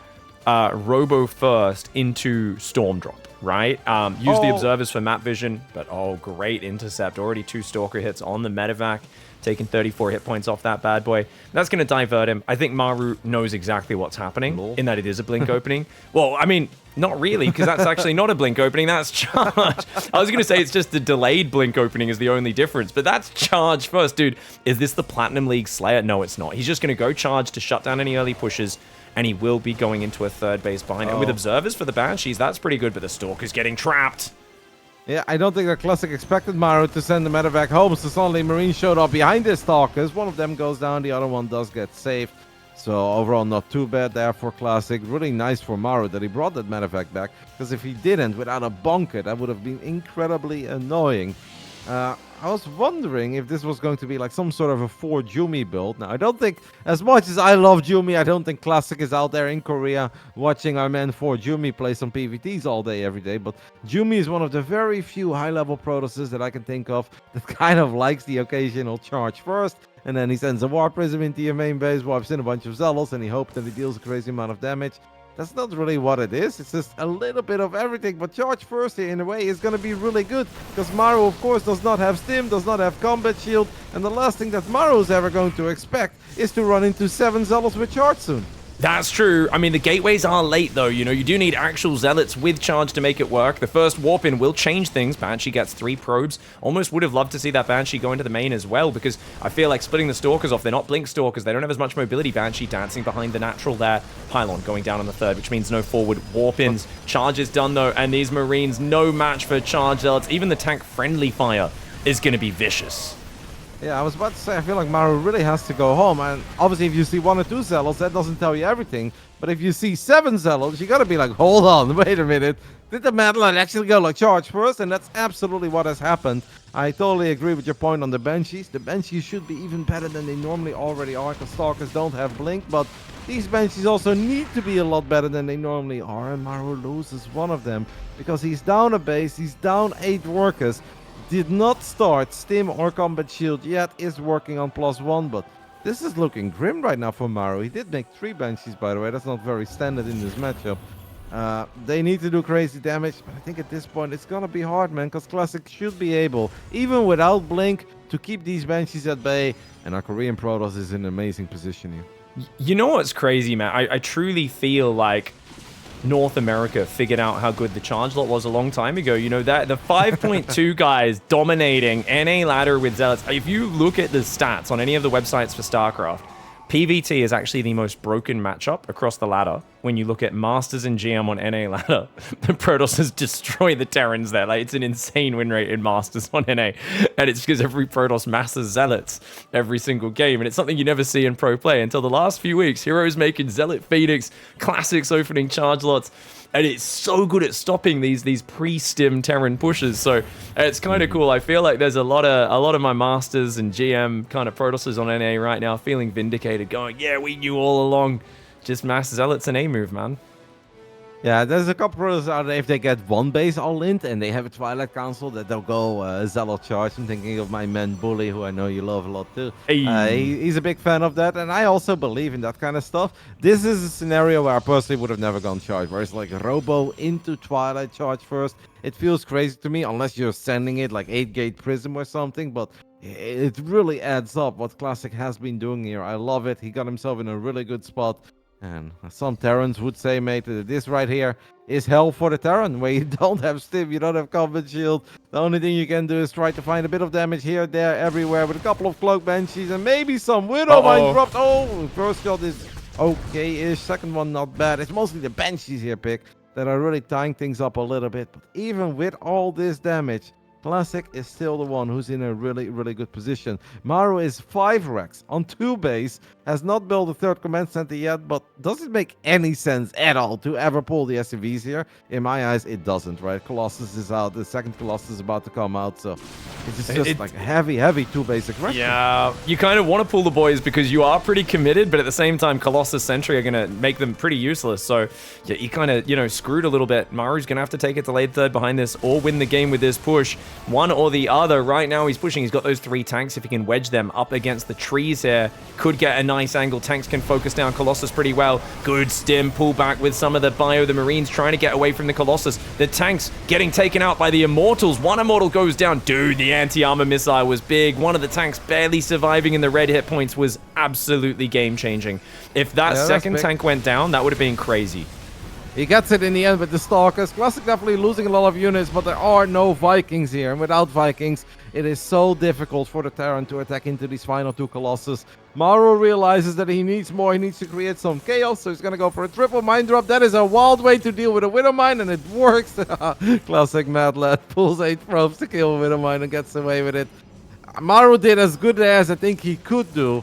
[SPEAKER 1] Robo first into Storm Drop. right? Use the observers for map vision, but oh, great intercept. Already 2 Stalker hits on the medevac, taking 34 hit points off that bad boy. That's going to divert him. I think Maru knows exactly what's happening in that it is a blink opening. Well, I mean, not really, because that's actually not a blink opening. That's charge. I was going to say it's just the delayed blink opening is the only difference, but that's charge first. Dude, is this the Platinum League Slayer? No, it's not. He's just going to go charge to shut down any early pushes, and he will be going into a third base behind it. And with observers for the Banshees, that's pretty good, but the Stalker's getting trapped.
[SPEAKER 2] Yeah, I don't think the Classic expected Maru to send the medevac home, so suddenly Marine showed up behind the Stalkers. One of them goes down, the other one does get saved. So overall, not too bad there for Classic. Really nice for Maru that he brought that medevac back, because if he didn't, without a bunker, that would have been incredibly annoying. I was wondering if this was going to be like some sort of a 4 Jumi build. Now, I don't think, as much as I love Jumi, I don't think Classic is out there in Korea watching our man 4 Jumi play some PvTs all day, every day. But Jumi is one of the very few high-level Protosses that I can think of that kind of likes the occasional charge first. And then he sends a War Prism into your main base, wipes in a bunch of Zealots, and he hopes that he deals a crazy amount of damage. That's not really what it is. It's just a little bit of everything. But charge first here, in a way, is going to be really good. Because Maru, of course, does not have Stim, does not have Combat Shield. And the last thing that Maru is ever going to expect is to run into 7 Zealots with charge soon.
[SPEAKER 1] That's true. I mean, the gateways are late, though. You know, you do need actual Zealots with charge to make it work. The first warp-in will change things. Banshee gets 3 probes. Almost would have loved to see that Banshee go into the main as well, because I feel like splitting the Stalkers off. They're not Blink Stalkers. They don't have as much mobility. Banshee dancing behind the natural there. Pylon going down on the 3rd, which means no forward warp-ins. Charge is done, though, and these Marines, no match for charge Zealots. Even the tank-friendly fire is going to be vicious.
[SPEAKER 2] Yeah, I was about to say, I feel like Maru really has to go home. And obviously, if you see 1 or 2 Zealots, that doesn't tell you everything. But if you see 7 Zealots, you gotta be like, hold on, wait a minute. Did the Madeline actually go like charge first? And that's absolutely what has happened. I totally agree with your point on the Banshees. The Banshees should be even better than they normally already are, because Stalkers don't have Blink. But these Banshees also need to be a lot better than they normally are. And Maru loses one of them, because he's down a base, he's down 8 workers. Did not start Stim or Combat Shield yet, is working on +1, but this is looking grim right now for Maru. He did make 3 Banshees, by the way. That's not very standard in this matchup. They need to do crazy damage, but I think at this point it's gonna be hard, man, because Classic should be able, even without Blink, to keep these Banshees at bay, and our Korean Protoss is in an amazing position here.
[SPEAKER 1] You know what's crazy, man? I truly feel like North America figured out how good the charge lot was a long time ago. You know, that the 5.2 guys dominating NA ladder with Zealots. If you look at the stats on any of the websites for StarCraft, PvT is actually the most broken matchup across the ladder. When you look at Masters and GM on NA ladder, the Protosses destroy the Terrans there. Like, it's an insane win rate in Masters on NA. And it's because every Protoss masses Zealots every single game. And it's something you never see in pro play until the last few weeks. Heroes making Zealot Phoenix, Classics opening charge lots. And it's so good at stopping these pre-stim Terran pushes. So it's kind of cool. I feel like there's a lot of my Masters and GM kind of Protosses on NA right now feeling vindicated, going, yeah, we knew all along. Just mass Zealots an A move, man.
[SPEAKER 2] Yeah, there's a couple Protoss out there, if they get 1 base all-int and they have a Twilight Council, that they'll go Zealot charge. I'm thinking of my man Bully, who I know you love a lot too.
[SPEAKER 1] Hey.
[SPEAKER 2] He's a big fan of that, and I also believe in that kind of stuff. This is a scenario where I personally would have never gone charge, where it's like Robo into Twilight charge first. It feels crazy to me, unless you're sending it like 8-gate Prism or something, but it really adds up what Classic has been doing here. I love it. He got himself in a really good spot. And some Terrans would say, mate, that this right here is hell for the Terran, where you don't have Stim, you don't have Combat Shield. The only thing you can do is try to find a bit of damage here, there, everywhere, with a couple of Cloak Banshees and maybe some Widow Mine dropped. Oh, first shot is okay-ish, second one not bad. It's mostly the Banshees here, Pick, that are really tying things up a little bit. But even with all this damage, Classic is still the one who's in a really, really good position. Maru is 5 Rex on 2 base, has not built a 3rd command center yet, but does it make any sense at all to ever pull the SCVs here? In my eyes, it doesn't, right? Colossus is out, the 2nd Colossus is about to come out, so it's just like heavy 2 base aggression.
[SPEAKER 1] Yeah, you kind of want to pull the boys because you are pretty committed, but at the same time, Colossus Sentry are going to make them pretty useless, so yeah, you kind of, screwed a little bit. Maru's going to have to take it to late 3rd behind this or win the game with this push. one or the other. Right now he's pushing. He's got those 3 tanks. If he can wedge them up against the trees here, could get a nice angle. Tanks can focus down Colossus pretty well. Good stim pullback with some of the bio. The Marines trying to get away from the Colossus. The tanks getting taken out by the Immortals. One Immortal goes down. Dude, the anti-armor missile was big. One of the tanks barely surviving, and the red hit points was absolutely game-changing. If that second tank went down, that would have been crazy.
[SPEAKER 2] He gets it in the end with the Stalkers. Classic definitely losing a lot of units, but there are no Vikings here. And without Vikings, it is so difficult for the Terran to attack into these final 2 Colossus. Maru realizes that he needs more. He needs to create some chaos, so he's going to go for a triple mine drop. That is a wild way to deal with a Widow Mine, and it works. Classic Mad Lad pulls 8 probes to kill a Widow Mine and gets away with it. Maru did as good as I think he could do.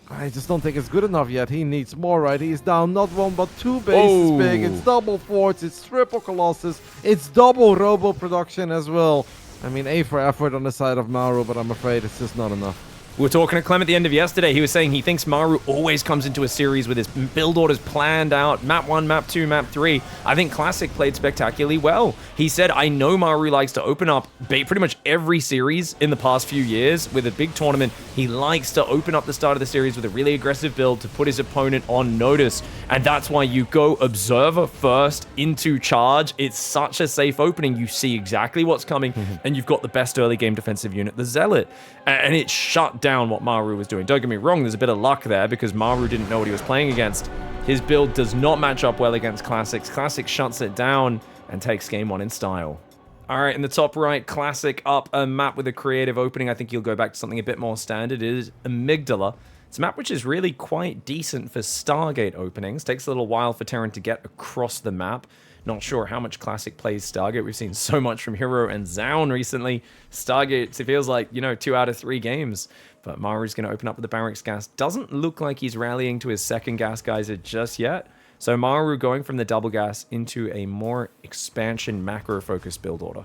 [SPEAKER 2] I just don't think it's good enough yet. He needs more, right? He's down not 1 but 2 bases big. It's double forts, it's triple Colossus, it's double Robo production as well. I mean, A for effort on the side of Maru, but I'm afraid it's just not enough.
[SPEAKER 1] We were talking to Clem at the end of yesterday. He was saying he thinks Maru always comes into a series with his build orders planned out. Map 1, Map 2, Map 3. I think Classic played spectacularly well. He said, I know Maru likes to open up pretty much every series in the past few years with a big tournament. He likes to open up the start of the series with a really aggressive build to put his opponent on notice. And that's why you go Observer first into Charge. It's such a safe opening. You see exactly what's coming, and you've got the best early game defensive unit, the Zealot. And it shut down what Maru was doing. Don't get me wrong, there's a bit of luck there because Maru didn't know what he was playing against. His build does not match up well against Classics. Classic shuts it down and takes game 1 in style. All right, in the top right, Classic up a map with a creative opening. I think you'll go back to something a bit more standard. It is Amygdala. It's a map which is really quite decent for Stargate openings. Takes a little while for Terran to get across the map. Not sure how much Classic plays Stargate. We've seen so much from Hero and Zaun recently. Stargate, it feels like, 2 out of 3 games. But Maru's going to open up with the Barracks Gas. Doesn't look like he's rallying to his second Gas Geyser just yet. So Maru going from the double gas into a more expansion macro-focused build order.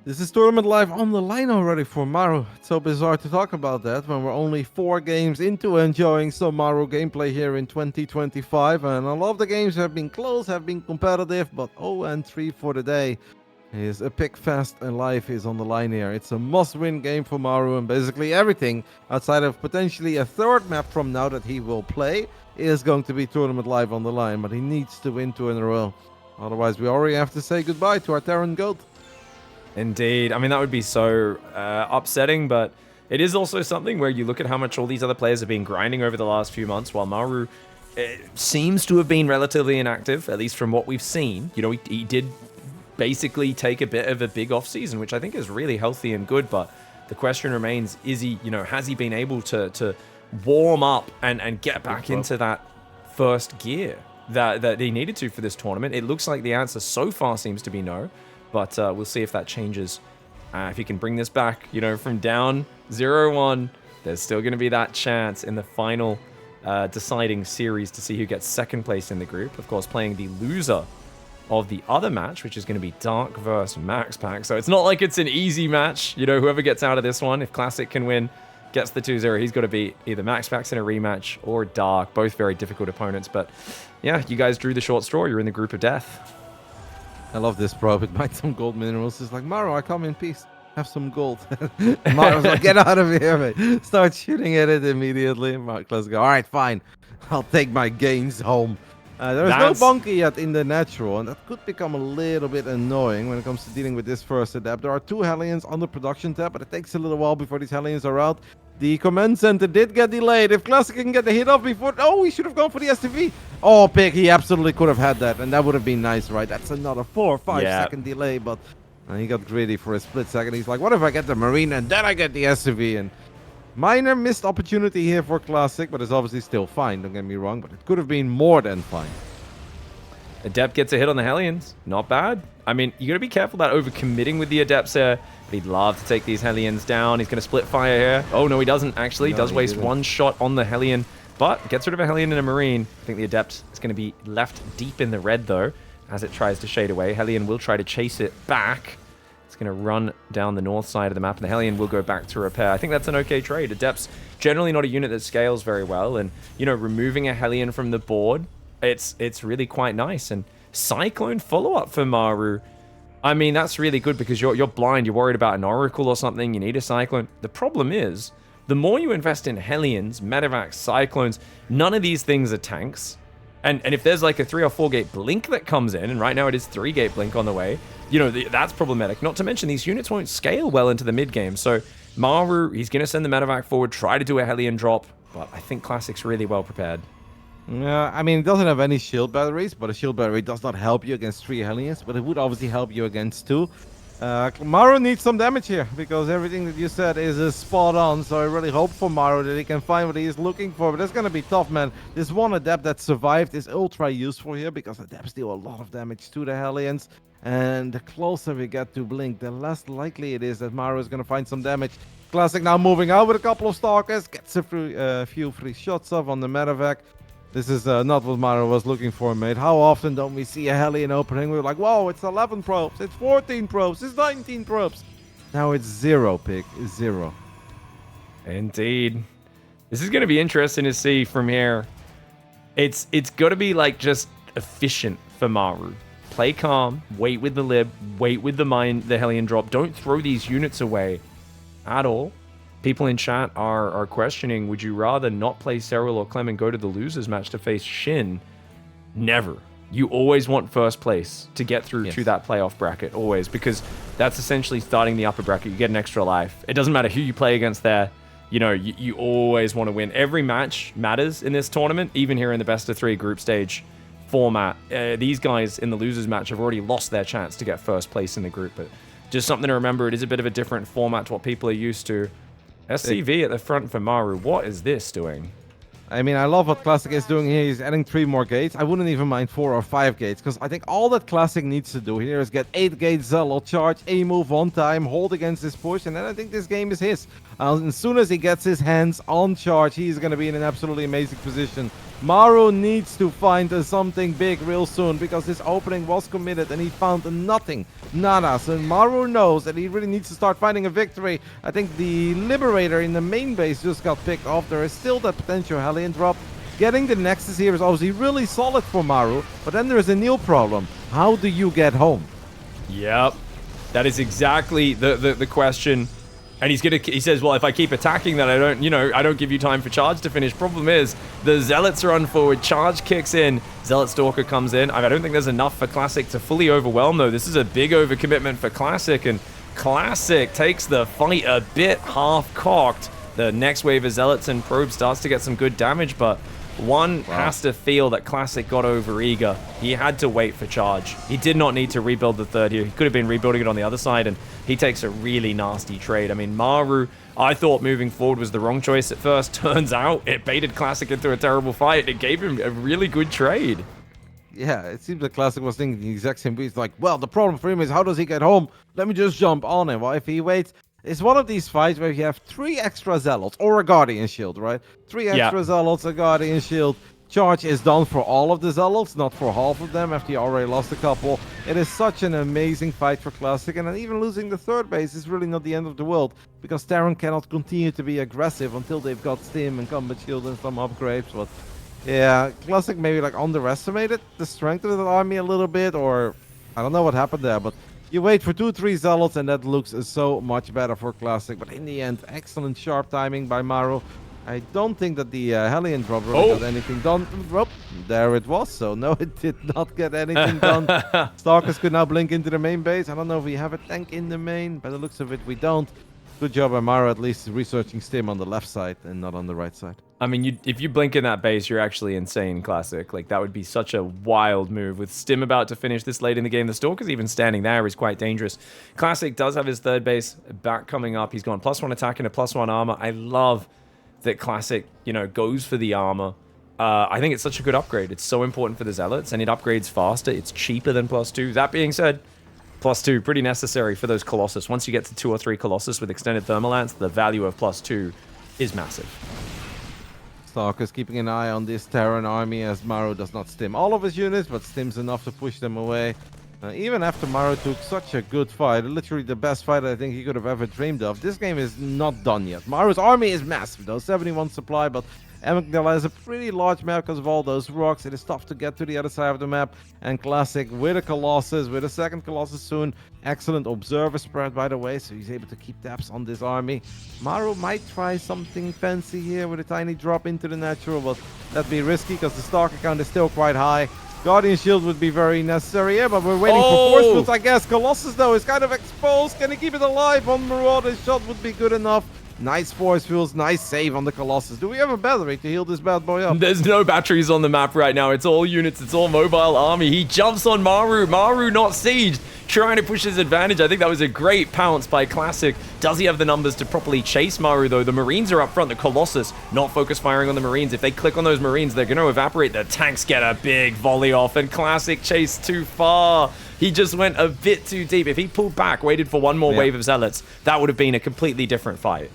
[SPEAKER 2] This is Tournament Live on the line already for Maru. It's so bizarre to talk about that when we're only 4 games into enjoying some Maru gameplay here in 2025. And a lot of the games have been close, have been competitive, but 0-3 for the day. Is a PiGFest and life is on the line here. It's a must-win game for Maru, and basically everything outside of potentially a 3rd map from now that he will play is going to be Tournament Live on the line, but he needs to win 2 in a row. Otherwise, we already have to say goodbye to our Terran GOAT.
[SPEAKER 1] Indeed. I mean, that would be so upsetting, but it is also something where you look at how much all these other players have been grinding over the last few months, while Maru seems to have been relatively inactive, at least from what we've seen. He did basically take a bit of a big off season, which I think is really healthy and good, but the question remains, is he, has he been able to warm up and get back into that first gear that he needed to for this tournament? It looks like the answer so far seems to be no, but we'll see if that changes. If he can bring this back, from down 0-1, there's still going to be that chance in the final deciding series to see who gets second place in the group. Of course, playing the loser of the other match, which is going to be Dark versus MaxPax. So it's not like it's an easy match. Whoever gets out of this one, if Classic can win, gets the 2-0, he's got to beat either MaxPax in a rematch or Dark. Both very difficult opponents. But yeah, you guys drew the short straw. You're in the group of death.
[SPEAKER 2] I love this probe. It might some gold minerals. It's like, Maru, I come in peace. Have some gold. Maru's like, get out of here, mate. Start shooting at it immediately. Mark, let's go. All right, fine. I'll take my gains home. There is no bunker yet in the natural, and that could become a little bit annoying when it comes to dealing with this first adept. There are 2 Hellions on the production tab, but it takes a little while before these Hellions are out. The command center did get delayed. If Classic can get the hit off before... Oh, he should have gone for the STV. Oh, Pig, he absolutely could have had that, and that would have been nice, right? That's another 4 or 5 second delay, but he got greedy for a split second. He's like, what if I get the Marine and then I get the STV? And minor missed opportunity here for Classic, but it's obviously still fine, don't get me wrong, but it could have been more than fine.
[SPEAKER 1] Adept gets a hit on the Hellions. Not bad. I mean, you got to be careful about overcommitting with the Adepts here. He'd love to take these Hellions down. He's going to split fire here. Oh, no, he doesn't, actually. No, does waste 1 shot on the Hellion, but gets rid of a Hellion and a Marine. I think the Adept is going to be left deep in the red, though, as it tries to shade away. Hellion will try to chase it back. It's going to run down the north side of the map, and the Hellion will go back to repair. I think that's an okay trade. Adept's generally not a unit that scales very well, and, removing a Hellion from the board, it's really quite nice. And Cyclone follow-up for Maru. I mean, that's really good because you're blind. You're worried about an Oracle or something. You need a Cyclone. The problem is, the more you invest in Hellions, Medivacs, Cyclones, none of these things are tanks. And if there's like a 3 or 4 gate blink that comes in, and right now it is 3 gate blink on the way, you know, that's problematic. Not to mention these units won't scale well into the mid game. So Maru, he's going to send the Medivac forward, try to do a Hellion drop, but I think Classic's really well prepared.
[SPEAKER 2] Yeah, I mean, it doesn't have any shield batteries, but a shield battery does not help you against 3 Hellions, but it would obviously help you against 2. Maru needs some damage here, because everything that you said is spot on, so I really hope for Maru that he can find what he is looking for, but it's going to be tough, man. This one Adept that survived is ultra useful here, because Adepts deal a lot of damage to the Hellions, and the closer we get to Blink, the less likely it is that Maru is going to find some damage. Classic now moving out with a couple of Stalkers, gets a few free shots off on the Medivac. This is not what Maru was looking for, mate. How often don't we see a Hellion opening? We're like, whoa, it's 11 probes, it's 14 probes, it's 19 probes. Now it's 0, Pig. It's 0.
[SPEAKER 1] Indeed. This is going to be interesting to see from here. It's got to be like just efficient for Maru. Play calm, wait with the lib, wait with the Hellion drop. Don't throw these units away at all. People in chat are questioning, would you rather not play Cyril or Clem and go to the losers match to face Shin? Never. You always want first place to get through to that playoff bracket, always, because that's essentially starting the upper bracket. You get an extra life. It doesn't matter who you play against there. You know, you always want to win. Every match matters in this tournament, even here in the best of 3 group stage format. These guys in the losers match have already lost their chance to get first place in the group, but just something to remember, it is a bit of a different format to what people are used to. SCV at the front for Maru. What is this doing?
[SPEAKER 2] I mean, I love what Classic is doing here. He's adding 3 more gates. I wouldn't even mind 4 or 5 gates, because I think all that Classic needs to do here is get 8 gates Zealot, charge, A move on time, hold against this push, and then I think this game is his. As soon as he gets his hands on charge, he's going to be in an absolutely amazing position. Maru needs to find something big real soon, because this opening was committed and he found nothing. Nada. So Maru knows that he really needs to start finding a victory. I think the Liberator in the main base just got picked off. There is still that potential Hellion drop. Getting the Nexus here is obviously really solid for Maru, but then there is a Neil problem. How do you get home?
[SPEAKER 1] Yep. That is exactly the question. And he says, well, if I keep attacking, then I don't give you time for charge to finish. Problem is, the Zealots run forward, charge kicks in, Zealot Stalker comes in. I don't think there's enough for Classic to fully overwhelm, though. This is a big overcommitment for Classic, and Classic takes the fight a bit half-cocked. The next wave of Zealots and Probe starts to get some good damage, but one has to feel that Classic got over-eager. He had to wait for charge. He did not need to rebuild the third here. He could have been rebuilding it on the other side, and he takes a really nasty trade. I mean, Maru, I thought moving forward was the wrong choice at first. Turns out it baited Classic into a terrible fight. It gave him a really good trade.
[SPEAKER 2] Yeah, it seems like Classic was thinking the exact same way. He's like, well, the problem for him is how does he get home? Let me just jump on him. Well, if he waits... It's one of these fights where you have 3 extra Zealots, or a Guardian Shield, right? 3 extra Zealots, a Guardian Shield. Charge is done for all of the Zealots, not for half of them, after you already lost a couple. It is such an amazing fight for Classic, and then even losing the third base is really not the end of the world, because Terran cannot continue to be aggressive until they've got Stim and Combat Shield and some upgrades. But yeah, Classic maybe like underestimated the strength of the army a little bit, or I don't know what happened there, but you wait for 2-3 Zealots, and that looks so much better for Classic. But in the end, excellent sharp timing by Maru. I don't think that the Hellion drop really got anything done. Oh, there it was. So no, it did not get anything done. Stalkers could now blink into the main base. I don't know if we have a tank in the main. By the looks of it, we don't. Good job by Maru, at least researching Stim on the left side and not on the right side.
[SPEAKER 1] I mean, if you blink in that base, you're actually insane, Classic. Like, that would be such a wild move. With Stim about to finish this late in the game, the Stalker's even standing there is quite dangerous. Classic does have his third base back coming up. He's gone +1 attack and a +1 armor. I love that Classic, goes for the armor. I think it's such a good upgrade. It's so important for the Zealots, and it upgrades faster. It's cheaper than +2. That being said, +2, pretty necessary for those Colossus. Once you get to 2 or 3 Colossus with extended Thermal Lance, the value of +2 is massive.
[SPEAKER 2] Stalker's keeping an eye on this Terran army as Maru does not stim all of his units, but stims enough to push them away. Even after Maru took such a good fight, literally the best fight I think he could have ever dreamed of, this game is not done yet. Maru's army is massive though, 71 supply, but Amygdala is a pretty large map because of all those rocks. It is tough to get to the other side of the map. And Classic with a Colossus, with a second Colossus soon. Excellent observer spread, by the way, so he's able to keep tabs on this army. Maru might try something fancy here with a tiny drop into the natural, but that'd be risky because the Stalker count is still quite high. Guardian Shield would be very necessary here, but we're waiting for Force Fields, I guess. Colossus, though, is kind of exposed. Can he keep it alive? One Marauder shot would be good enough. Nice force fields, nice save on the Colossus. Do we have a battery to heal this bad boy up?
[SPEAKER 1] There's no batteries on the map right now. It's all units. It's all mobile army. He jumps on Maru. Maru not sieged. Trying to push his advantage. I think that was a great pounce by Classic. Does he have the numbers to properly chase Maru, though? The Marines are up front. The Colossus not focus firing on the Marines. If they click on those Marines, they're going to evaporate. The tanks get a big volley off, and Classic chased too far. He just went a bit too deep. If he pulled back, waited for one more wave of Zealots, that would have been a completely different fight.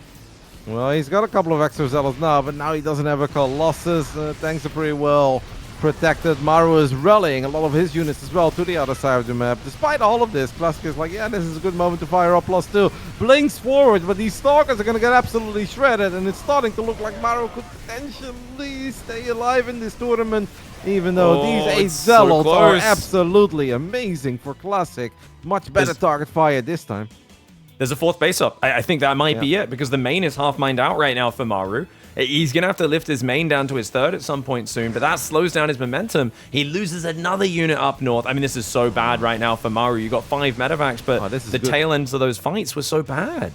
[SPEAKER 2] Well, he's got a couple of extra Zealots now, but now he doesn't have a Colossus. Tanks are pretty well protected. Maru is rallying a lot of his units as well to the other side of the map. Despite all of this, Classic is like, yeah, this is a good moment to fire up +2. Blinks forward, but these Stalkers are going to get absolutely shredded, and it's starting to look like Maru could potentially stay alive in this tournament, even though these 8 Zealots are absolutely amazing for Classic. Much better target fire this time.
[SPEAKER 1] There's a 4th base up. I think that might be it, because the main is half mined out right now for Maru. He's going to have to lift his main down to his 3rd at some point soon, but that slows down his momentum. He loses another unit up north. I mean, this is so bad right now for Maru. You got 5 medevacs, but the tail ends of those fights were so bad.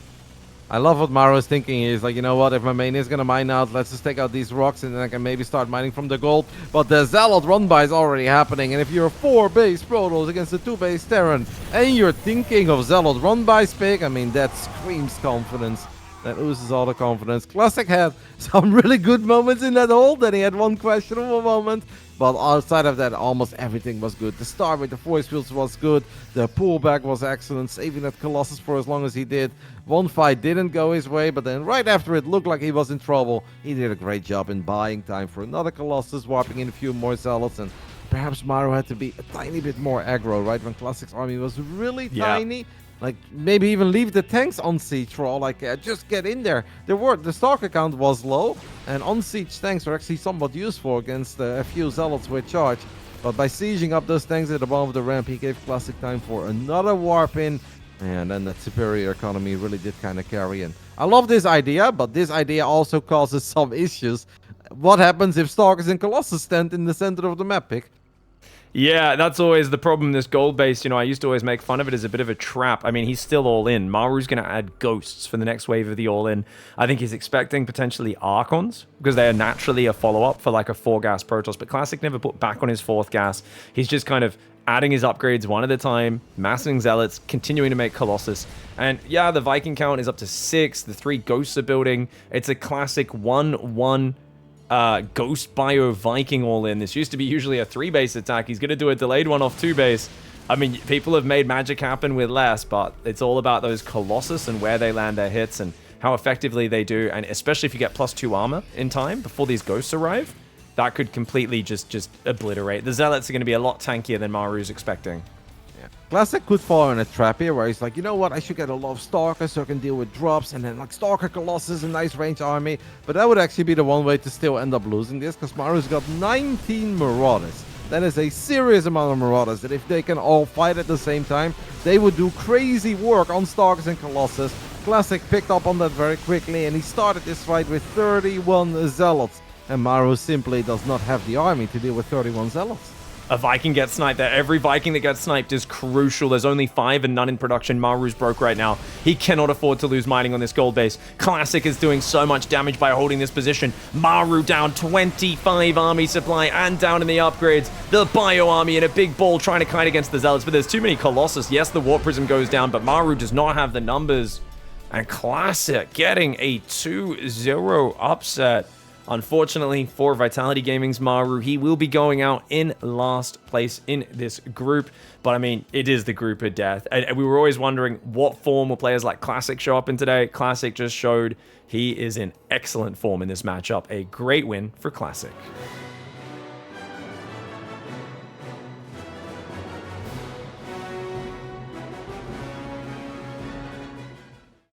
[SPEAKER 2] I love what Maru is thinking. He's like, you know what, if my main is going to mine out, let's just take out these rocks and then I can maybe start mining from the gold. But the Zealot run-by is already happening. And if you're a 4-base Protoss against a 2-base Terran and you're thinking of Zealot run-by pick, I mean, that screams confidence. That oozes all the confidence. Classic had some really good moments in that hole. Then he had one questionable moment. But outside of that, almost everything was good. The start with the force fields was good. The pullback was excellent, saving that Colossus for as long as he did. One fight didn't go his way, but then right after it looked like he was in trouble. He did a great job in buying time for another Colossus, warping in a few more Zealots, and perhaps Maru had to be a tiny bit more aggro, right? When Classic's army was really tiny. Like, maybe even leave the tanks on siege for all I care. Just get in there. The Stalker count was low, and on siege tanks are actually somewhat useful against a few Zealots with charge. But by sieging up those tanks at the bottom of the ramp, he gave Classic time for another warp in. And then that superior economy really did kind of carry in. I love this idea, but this idea also causes some issues. What happens if Stalkers and Colossus stand in the center of the map, Pick?
[SPEAKER 1] Yeah, that's always the problem, this gold base. You know, I used to always make fun of it as a bit of a trap. I mean, he's still all in. Maru's going to add ghosts for the next wave of the all in. I think he's expecting potentially Archons, because they are naturally a follow-up for like a 4-gas Protoss. But Classic never put back on his 4th gas. He's just kind of adding his upgrades one at a time, massing Zealots, continuing to make Colossus. And yeah, the Viking count is up to 6. The 3 ghosts are building. It's a classic 1-1 Ghost Bio Viking all in. This used to be usually a 3-base attack. He's going to do a delayed one off 2-base. I mean, people have made magic happen with less, but it's all about those Colossus and where they land their hits and how effectively they do. And especially if you get +2 armor in time before these ghosts arrive, that could completely just obliterate. The Zealots are going to be a lot tankier than Maru's expecting.
[SPEAKER 2] Classic could fall in a trap here where he's like, you know what, I should get a lot of Stalkers so I can deal with drops, and then like Stalker Colossus, a nice range army. But that would actually be the one way to still end up losing this, because Maru's got 19 Marauders. That is a serious amount of Marauders that if they can all fight at the same time, they would do crazy work on Stalkers and Colossus. Classic picked up on that very quickly, and he started this fight with 31 Zealots. And Maru simply does not have the army to deal with 31 Zealots.
[SPEAKER 1] A Viking gets sniped there. Every Viking that gets sniped is crucial. There's only 5 and none in production. Maru's broke right now. He cannot afford to lose mining on this gold base. Classic is doing so much damage by holding this position. Maru down 25 army supply and down in the upgrades. The Bio army in a big ball trying to kite against the Zealots, but there's too many Colossus. Yes, the Warp Prism goes down, but Maru does not have the numbers. And Classic getting a 2-0 upset. Unfortunately for Vitality Gaming's Maru, he will be going out in last place in this group. But I mean, it is the group of death. And we were always wondering what form will players like Classic show up in today. Classic just showed he is in excellent form in this matchup. A great win for Classic.